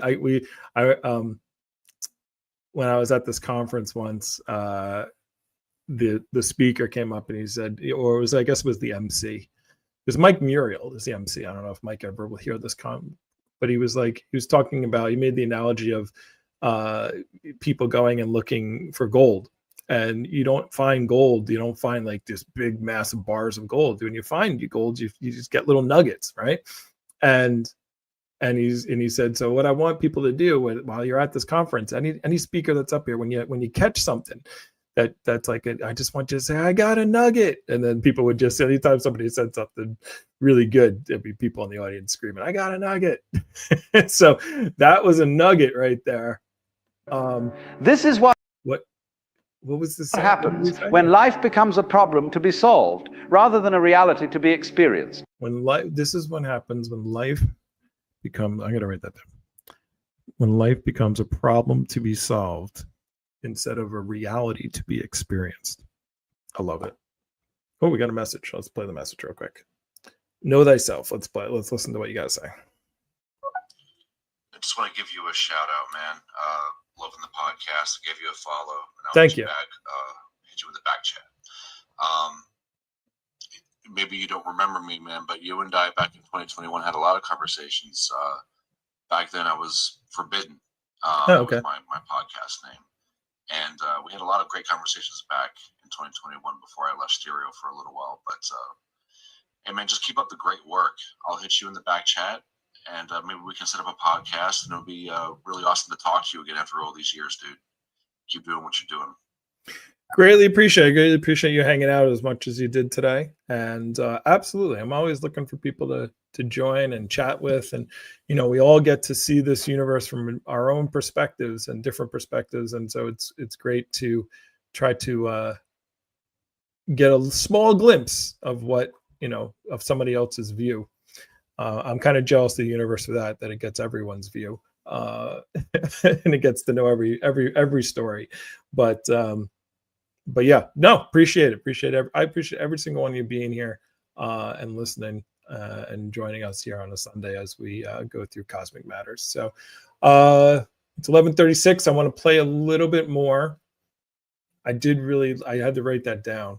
When I was at this conference once, the speaker came up and he said, or it was, I guess it was the MC. It was Mike Muriel is the MC. I don't know if Mike ever will hear this but he was talking about, he made the analogy of people going and looking for gold. And you don't find gold. You don't find like this big, massive bars of gold. When you find gold, you just get little nuggets, right? And he said, so what I want people to do while you're at this conference, any speaker that's up here, when you catch something that's like, I just want you to say, I got a nugget. And then people would just, anytime somebody said something really good, there'd be people in the audience screaming, I got a nugget. So that was a nugget right there. This is what was this? What happens when life becomes a problem to be solved, rather than a reality to be experienced. This is what happens when life becomes, I'm going to write that down. When life becomes a problem to be solved instead of a reality to be experienced. I love it. Oh, we got a message. Let's play the message real quick. Know thyself. Let's listen to what you guys say. I just want to give you a shout out, man. Loving the podcast. I gave you a follow. And I'll Thank you. Hit you with the back chat. Maybe you don't remember me, man, but you and I back in 2021 had a lot of conversations. Back then I was forbidden. Okay. Was my podcast name. And we had a lot of great conversations back in 2021 before I left Stereo for a little while. But, hey, man, just keep up the great work. I'll hit you in the back chat, and maybe we can set up a podcast, and it'll be really awesome to talk to you again after all these years, dude. Keep doing what you're doing. Greatly appreciate you hanging out as much as you did today. And absolutely, I'm always looking for people to join and chat with. And, we all get to see this universe from our own perspectives and different perspectives. And so it's great to try to get a small glimpse of what, of somebody else's view. I'm kind of jealous of the universe of that it gets everyone's view. And it gets to know every story. But yeah, no, appreciate it. I appreciate every single one of you being here and listening and joining us here on a Sunday as we go through Cosmic Matters. So it's 11:36. I want to play a little bit more. I had to write that down,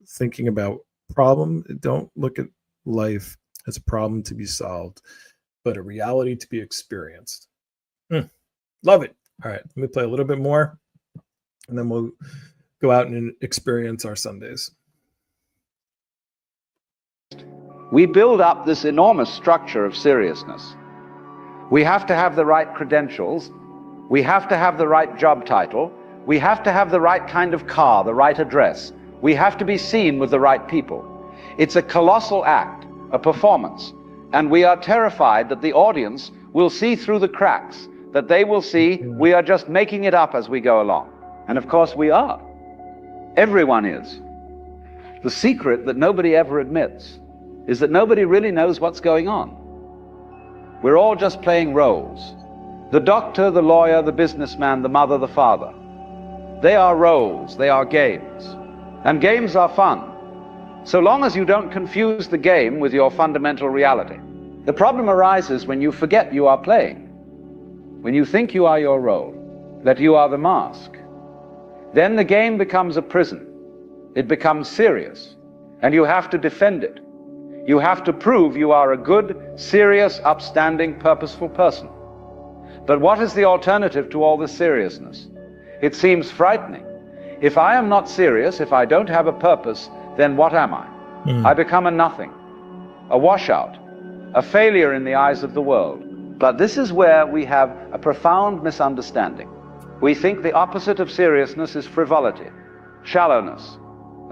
thinking about problem. Don't look at life as a problem to be solved, but a reality to be experienced. Love it. All right, let me play a little bit more. And then we'll go out and experience our Sundays. We build up this enormous structure of seriousness. We have to have the right credentials. We have to have the right job title. We have to have the right kind of car, the right address. We have to be seen with the right people. It's a colossal act, a performance. And we are terrified that the audience will see through the cracks, that they will see we are just making it up as we go along. And of course we are. Everyone is. The secret that nobody ever admits is that nobody really knows what's going on. We're all just playing roles. The doctor, the lawyer, the businessman, the mother, the father. They are roles, they are games. And games are fun, so long as you don't confuse the game with your fundamental reality. The problem arises when you forget you are playing, when you think you are your role, that you are the mask. Then the game becomes a prison. It becomes serious, and you have to defend it. You have to prove you are a good, serious, upstanding, purposeful person. But what is the alternative to all this seriousness? It seems frightening. If I am not serious, if I don't have a purpose, then what am I? I become a nothing, a washout, a failure in the eyes of the world. But this is where we have a profound misunderstanding. We think the opposite of seriousness is frivolity, shallowness,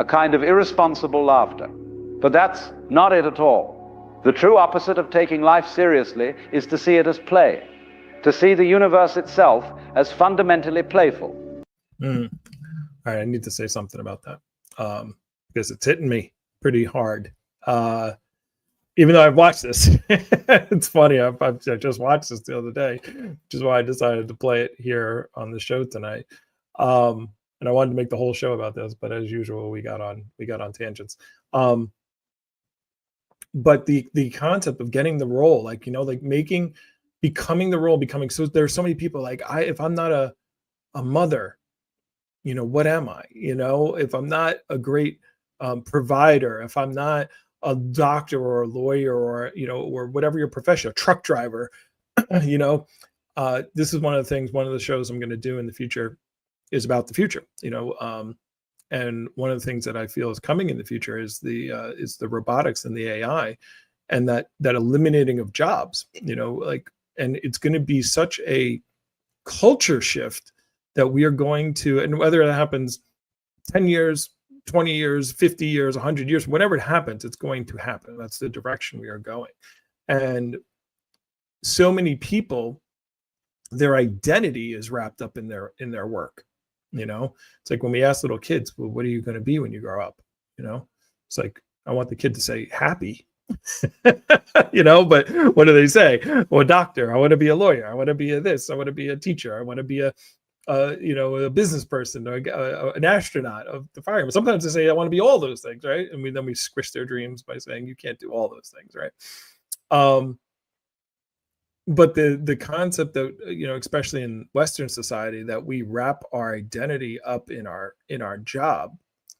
a kind of irresponsible laughter. But that's not it at all. The true opposite of taking life seriously is to see it as play, to see the universe itself as fundamentally playful. All right, I need to say something about that because it's hitting me pretty hard. Even though I've watched this, it's funny. I just watched this the other day, which is why I decided to play it here on the show tonight. And I wanted to make the whole show about this, but as usual, we got on tangents. But the concept of getting the role, like, you know, like becoming the role, so there's so many people like, if I'm not a mother, you know, what am I? You know, if I'm not a great provider, if I'm not a doctor or a lawyer or, you know, or whatever your profession, a truck driver, you know, this is one of the shows I'm going to do in the future is about the future, you know, and one of the things that I feel is coming in the future is the robotics and the AI, and that eliminating of jobs, you know, like, and it's going to be such a culture shift that we are going to, and whether it happens 10 years, 20 years, 50 years, 100 years, whatever it happens, it's going to happen. That's the direction we are going. And so many people, their identity is wrapped up in their work. You know, it's like when we ask little kids, well, what are you going to be when you grow up? You know, it's like, I want the kid to say happy, you know, but what do they say? Well, a doctor, I want to be a lawyer. I want to be a this, I want to be a teacher. I want to be you know, a business person or an astronaut, of the fireman. Sometimes they say, I want to be all those things. Right. And then we squish their dreams by saying you can't do all those things. Right. But the concept that, you know, especially in Western society, that we wrap our identity up in our job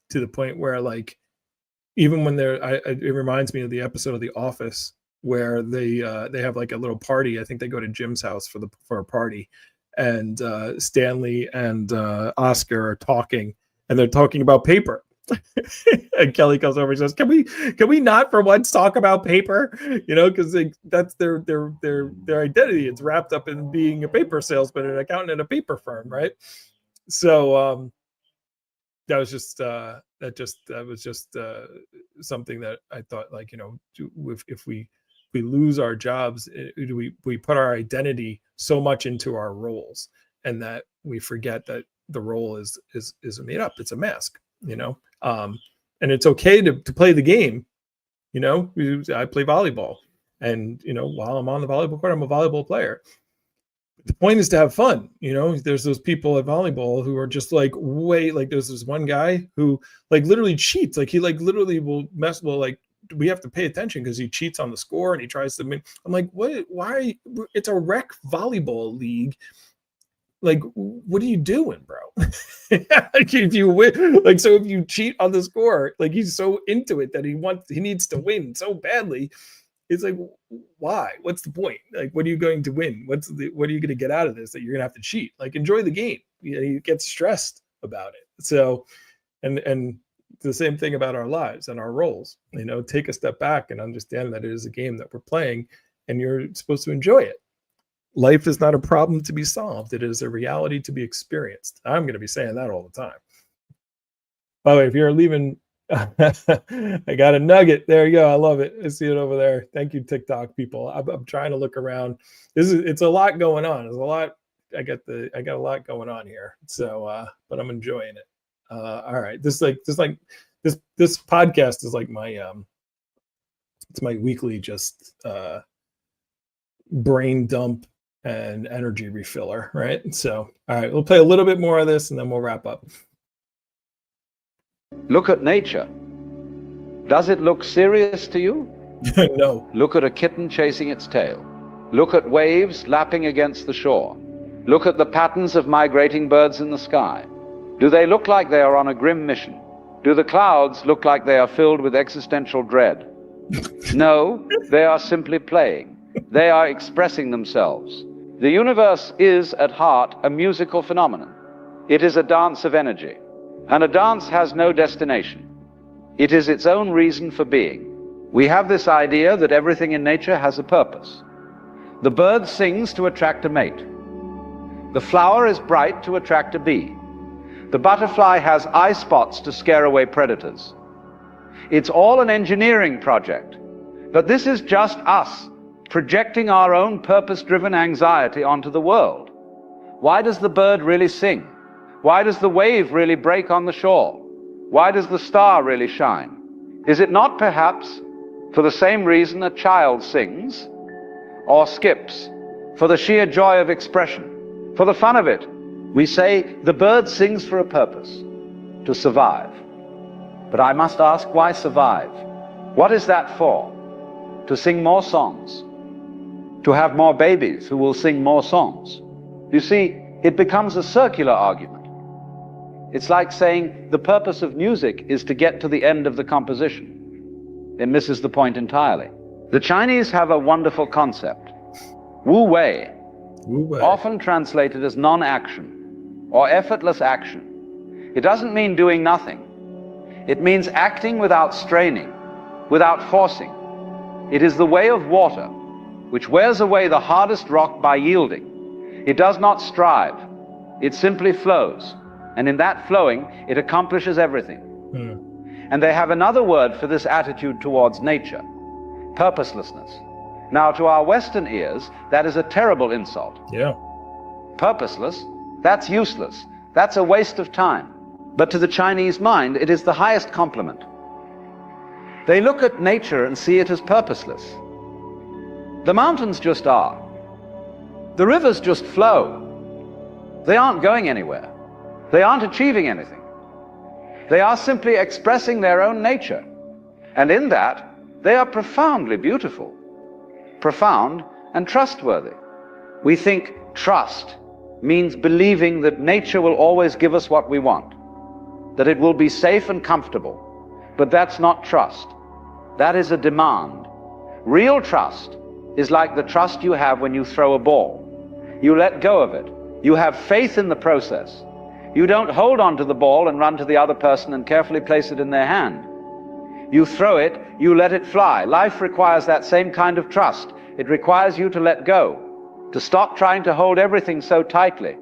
to the point where, like, even when it reminds me of the episode of The Office where they have like a little party. I think they go to Jim's house for a party, and Stanley and Oscar are talking, and they're talking about paper. And Kelly comes over and says, can we not for once talk about paper? You know, because that's their identity. It's wrapped up in being a paper salesman, an accountant at a paper firm, right? So that was just something that I thought, like, you know, if we lose our jobs, we put our identity so much into our roles, and that we forget that the role is made up. It's a mask, you know. And it's okay to play the game. You know, I play volleyball, and, you know, while I'm on the volleyball court, I'm a volleyball player. The point is to have fun. You know, there's those people at volleyball who are just like, there's this one guy who like literally cheats. Like, he like literally will like, we have to pay attention because he cheats on the score and he tries to make, I'm like, what, why? It's a rec volleyball league. Like, what are you doing, bro? Like, if you win, like, so if you cheat on the score, like, he's so into it that he needs to win so badly. It's like, why? What's the point? Like, what are you going to win? What are you going to get out of this that you're going to have to cheat? Like, enjoy the game. You know, you get stressed about it. So, and the same thing about our lives and our roles. You know, take a step back and understand that it is a game that we're playing, and you're supposed to enjoy it. life is not a problem to be solved. It is a reality to be experienced. I'm going to be saying that all the time. By the way, if you're leaving, I got a nugget. There you go. I love it. I see it over there. Thank you, TikTok people. I'm trying to look around. It's a lot going on. There's a lot. I got a lot going on here. So, but I'm enjoying it. All right. This podcast is like my it's my weekly just brain dump and energy refiller, right? So, all right, we'll play a little bit more of this and then we'll wrap up. Look at nature. Does it look serious to you? No. Look at a kitten chasing its tail. Look at waves lapping against the shore. Look at the patterns of migrating birds in the sky. Do they look like they are on a grim mission? Do the clouds look like they are filled with existential dread? No, they are simply playing. They are expressing themselves. The universe is, at heart, a musical phenomenon. It is a dance of energy. And a dance has no destination. It is its own reason for being. We have this idea that everything in nature has a purpose. The bird sings to attract a mate. The flower is bright to attract a bee. The butterfly has eye spots to scare away predators. It's all an engineering project. But this is just us projecting our own purpose-driven anxiety onto the world. Why does the bird really sing? Why does the wave really break on the shore? Why does the star really shine? Is it not perhaps for the same reason a child sings or skips? For the sheer joy of expression, for the fun of it. We say the bird sings for a purpose, to survive. But I must ask, why survive? What is that for? To sing more songs, to have more babies who will sing more songs. You see, it becomes a circular argument. It's like saying the purpose of music is to get to the end of the composition. It misses the point entirely. The Chinese have a wonderful concept, Wu Wei, often translated as non-action or effortless action. It doesn't mean doing nothing. It means acting without straining, without forcing. It is the way of water, which wears away the hardest rock by yielding. It does not strive. It simply flows. And in that flowing, it accomplishes everything. And they have another word for this attitude towards nature, purposelessness. Now, to our Western ears, that is a terrible insult. Yeah. Purposeless, that's useless. That's a waste of time. But to the Chinese mind, it is the highest compliment. They look at nature and see it as purposeless. The mountains just are. The rivers just flow. They aren't going anywhere. They aren't achieving anything. They are simply expressing their own nature. And in that, they are profoundly beautiful, profound and trustworthy. We think trust means believing that nature will always give us what we want, that it will be safe and comfortable. But that's not trust. That is a demand. Real trust is like the trust you have when you throw a ball. You let go of it. You have faith in the process. You don't hold on to the ball and run to the other person and carefully place it in their hand. You throw it, you let it fly. Life requires that same kind of trust. It requires you to let go, to stop trying to hold everything so tightly,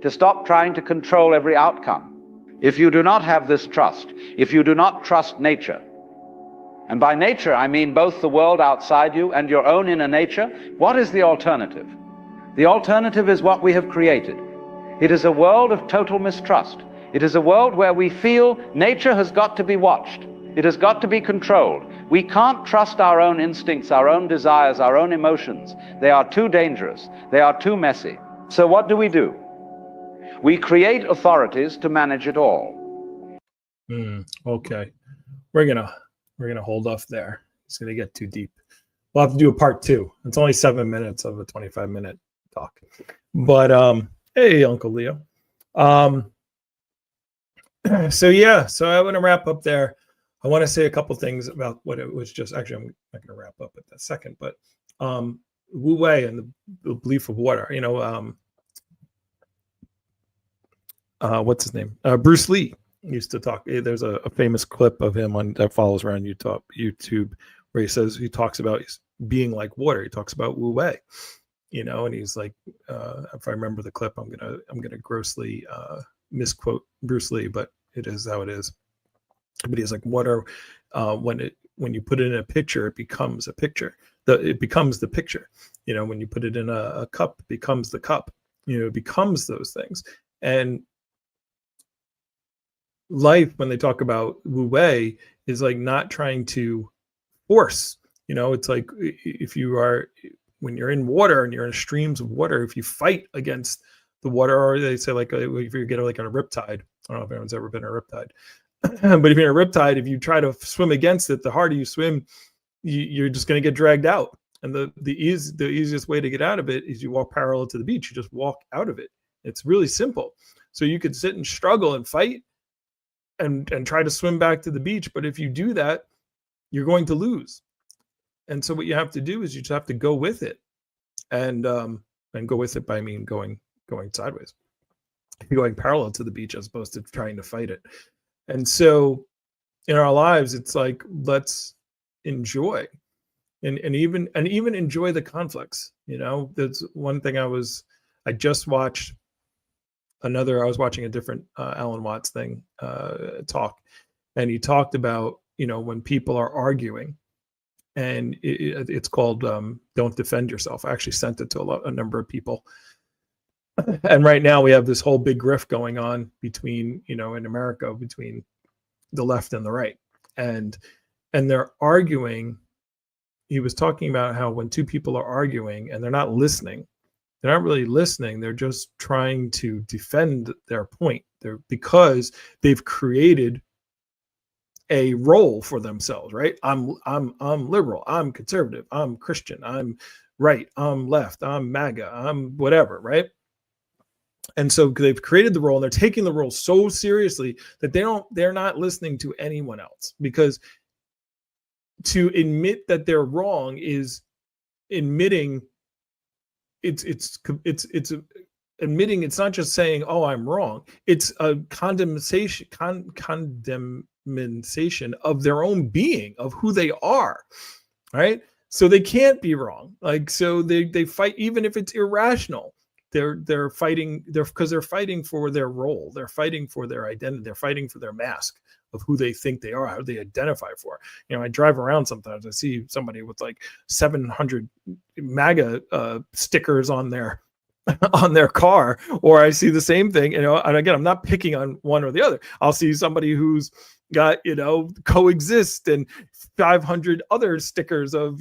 to stop trying to control every outcome. If you do not have this trust, if you do not trust nature, and by nature I mean both the world outside you and your own inner nature, what is the alternative? The alternative is what we have created. It is a world of total mistrust. It is a world where we feel nature has got to be watched. It has got to be controlled. We can't trust our own instincts, our own desires, our own emotions. They are too dangerous. They are too messy. So what do? We create authorities to manage it all. Okay. We're gonna hold off there. It's gonna get too deep. We'll have to do a part 2. It's only 7 minutes of a 25-minute talk. But hey, Uncle Leo. So I want to wrap up there. I want to say a couple things about what it was just. Actually, I'm not going to wrap up at that second, but Wu Wei and the belief of water. What's his name? Bruce Lee used to talk. There's a famous clip of him that follows around YouTube where he talks about being like water. He talks about Wu Wei. and he's like, if I remember the clip, I'm gonna grossly misquote Bruce Lee, but it is how it is. But he's like, what are when you put it in a picture, it becomes a picture. It becomes the picture. When you put it in a cup, it becomes the cup. It becomes those things. And life, when they talk about Wu Wei, is like not trying to force. It's like when you're in water and you're in streams of water, if you fight against the water, or they say like if you get like on a riptide. I don't know if anyone's ever been in a riptide. But if you're in a riptide, if you try to swim against it, the harder you swim, you're just going to get dragged out. And the easiest way to get out of it is you walk parallel to the beach. You just walk out of it. It's really simple. So you could sit and struggle and fight and try to swim back to the beach. But if you do that, you're going to lose. And so what you have to do is you just have to go with it, and go with it by going sideways. You're going parallel to the beach as opposed to trying to fight it. And so in our lives, it's like, let's enjoy and even enjoy the conflicts. That's one thing. I was watching a different Alan Watts thing talk, and he talked about, when people are arguing, and it's called Don't Defend Yourself. I actually sent it to a number of people. And right now we have this whole big rift going on between, in America, between the left and the right. And they're arguing. He was talking about how when two people are arguing and they're not listening, they're not really listening. They're just trying to defend their point. Because they've created a role for themselves, right? I'm liberal, I'm conservative, I'm Christian, I'm right, I'm left, I'm MAGA, I'm whatever, right? And so they've created the role, and they're taking the role so seriously that they're not listening to anyone else, because to admit that they're wrong is admitting it's admitting. It's not just saying, oh, I'm wrong. It's a condemnation of their own being, of who they are, right? So they can't be wrong. Like, so they fight, even if it's irrational. They're fighting because they're fighting for their role. They're fighting for their identity. They're fighting for their mask of who they think they are, how they identify for. I drive around sometimes. I see somebody with like 700 MAGA stickers on their car, or I see the same thing. And again, I'm not picking on one or the other. I'll see somebody who's got coexist and 500 other stickers of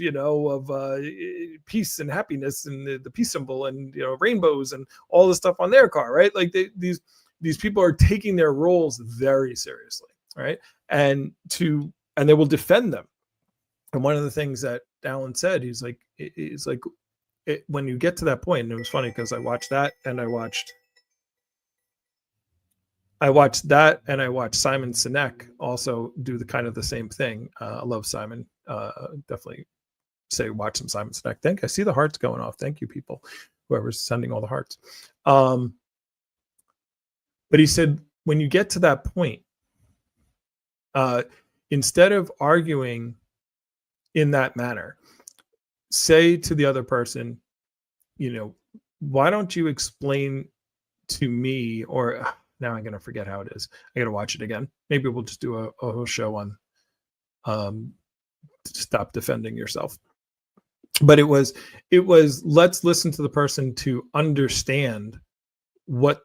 peace and happiness and the peace symbol and rainbows and all the stuff on their car, right? Like these people are taking their roles very seriously, right? And they will defend them. And one of the things that Alan said, he's like, when you get to that point, and it was funny because I watched that, and I watched Simon Sinek also do the same thing. I love Simon. Definitely say watch some Simon Sinek. I see the hearts going off. Thank you, people, whoever's sending all the hearts. But he said, when you get to that point, instead of arguing in that manner, say to the other person, why don't you explain to me, or now I'm going to forget how it is. I got to watch it again. Maybe we'll just do a whole show on stop defending yourself. But it was let's listen to the person to understand why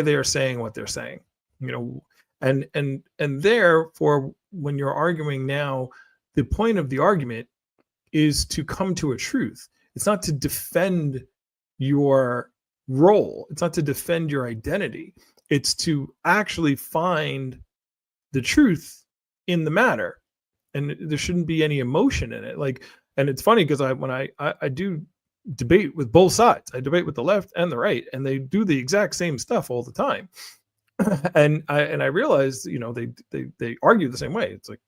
they're saying what they're saying, and therefore when you're arguing now, the point of the argument is to come to a truth. It's not to defend your role. It's not to defend your identity. It's to actually find the truth in the matter. And there shouldn't be any emotion in it. And it's funny because when I do debate with both sides, I debate with the left and the right, and they do the exact same stuff all the time. and I realized, they argue the same way. It's like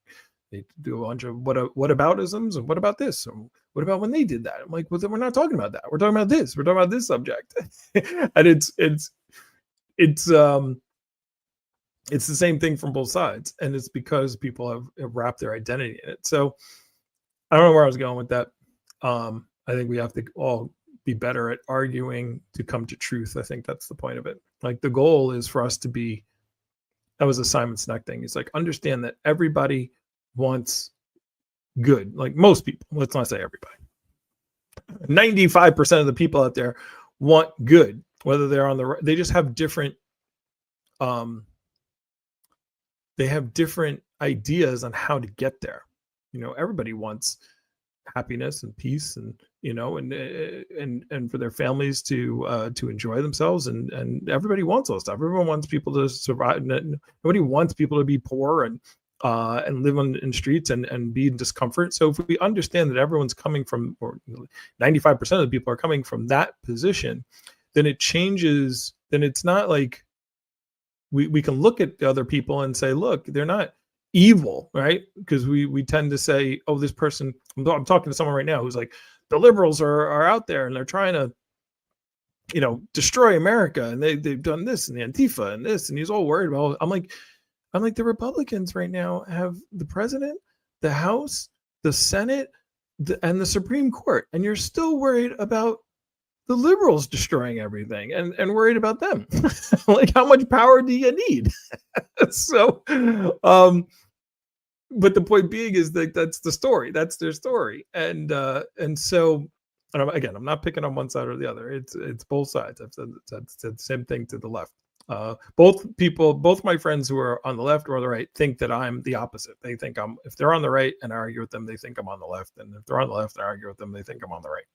they do a bunch of whataboutisms, and what about this? And what about when they did that? I'm like, well, then we're not talking about that. We're talking about this. We're talking about this subject. And it's the same thing from both sides, and it's because people have wrapped their identity in it. So I don't know where I was going with that. I think we have to all be better at arguing to come to truth. I think that's the point of it. Like the goal is for us to be, that was a Simon Sinek thing. He's like, understand that everybody wants good. Like most people, let's not say everybody. 95% of the people out there want good, whether they're on the right, they just have different, they have different ideas on how to get there. You know, everybody wants happiness and peace, and you know, and for their families to enjoy themselves, and everybody wants those stuff. Everyone wants people to survive. Nobody wants people to be poor and live in streets and be in discomfort. So if we understand that everyone's coming from, or 95% of the people are coming from that position, then it changes. Then it's not like we can look at the other people and say, look, they're not evil, right? Because we tend to say, oh, this person, I'm talking to someone right now who's like, the liberals are out there and they're trying to, you know, destroy America, and they've done this and the Antifa and this, and he's all worried about. I'm like the Republicans right now have the president, the House, the Senate, and the Supreme Court, and you're still worried about the liberals destroying everything and worried about them. Like, how much power do you need? So, but the point being is that that's the story. That's their story. And so, and again, I'm not picking on one side or the other. It's both sides. I've said the same thing to the left. Both my friends who are on the left or the right think that I'm the opposite. They think if they're on the right and I argue with them, they think I'm on the left. And if they're on the left and I argue with them, they think I'm on the right.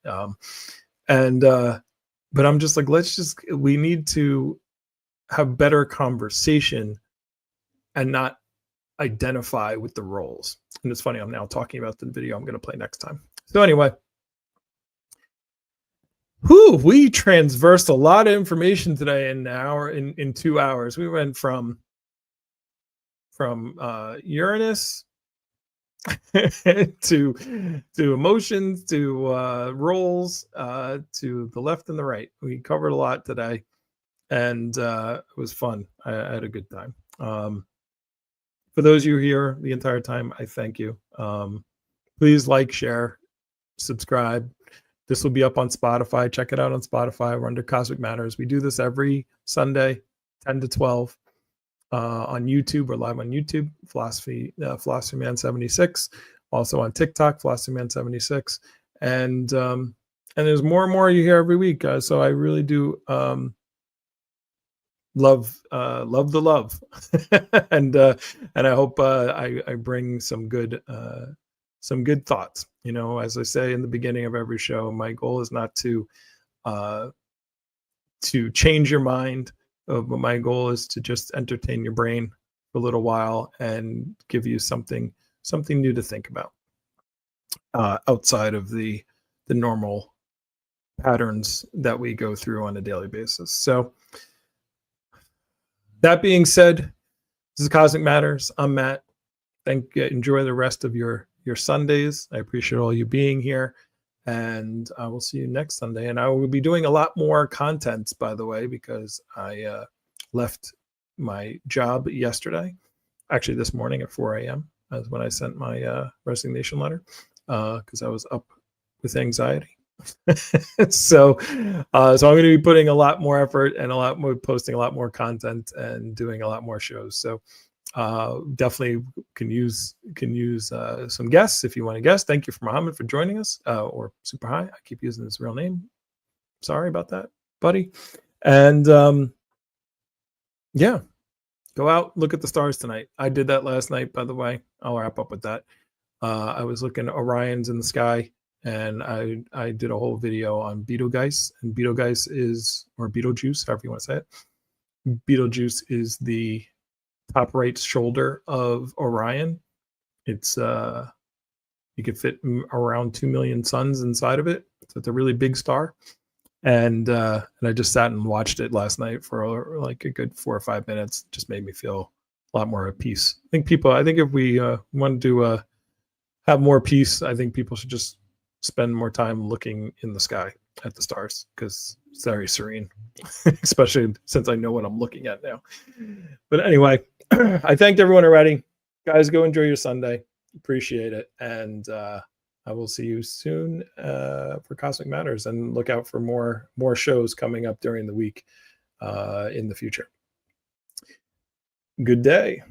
But I'm just like, we need to have better conversation and not identify with the roles. And it's funny, I'm now talking about the video I'm going to play next time. So anyway, we transversed a lot of information today in an hour, in 2 hours. We went from Uranus to emotions, to roles, to the left and the right. We covered a lot today, and it was fun. I had a good time. For those of you here the entire time, I thank you. Please like, share, subscribe. This will be up on Spotify. Check it out on Spotify. We're under Cosmic Matters. We do this every Sunday, 10 to 12. On YouTube, we're live on YouTube, Philosophy Man 76. Also on TikTok, Philosophy Man 76. And there's more and more you hear every week, guys. So I really do love the love. And I hope I bring some good thoughts. You know, as I say in the beginning of every show, my goal is not to change your mind, but my goal is to just entertain your brain for a little while and give you something new to think about outside of the normal patterns that we go through on a daily basis. So that being said, this is Cosmic Matters. I'm Matt. Enjoy the rest of your Sundays. I appreciate all you being here, and I will see you next Sunday. And I will be doing a lot more content, by the way, because I left my job yesterday. Actually, this morning at 4 a.m. That's when I sent my resignation letter, because I was up with anxiety. So I'm going to be putting a lot more effort and posting a lot more content and doing a lot more shows. So definitely can use some guests if you want to guest. Thank you for Muhammad for joining us, or Super High. I keep using his real name. Sorry about that, buddy. And yeah, go out, look at the stars tonight. I did that last night, by the way. I'll wrap up with that. I was looking at Orion's in the sky, and I did a whole video on Betelgeuse. And Betelgeuse is, or Betelgeuse, however you want to say it. Betelgeuse is the top right shoulder of Orion. It's you could fit around 2 million suns inside of it. So it's a really big star. And I just sat and watched it last night for like a good 4 or 5 minutes. It just made me feel a lot more at peace. I think if we want to have more peace, I think people should just spend more time looking in the sky at the stars, because it's very serene, especially since I know what I'm looking at now. But anyway, I thanked everyone already. Guys, go enjoy your Sunday. Appreciate it. And I will see you soon for Cosmic Matters, and look out for more shows coming up during the week in the future. Good day.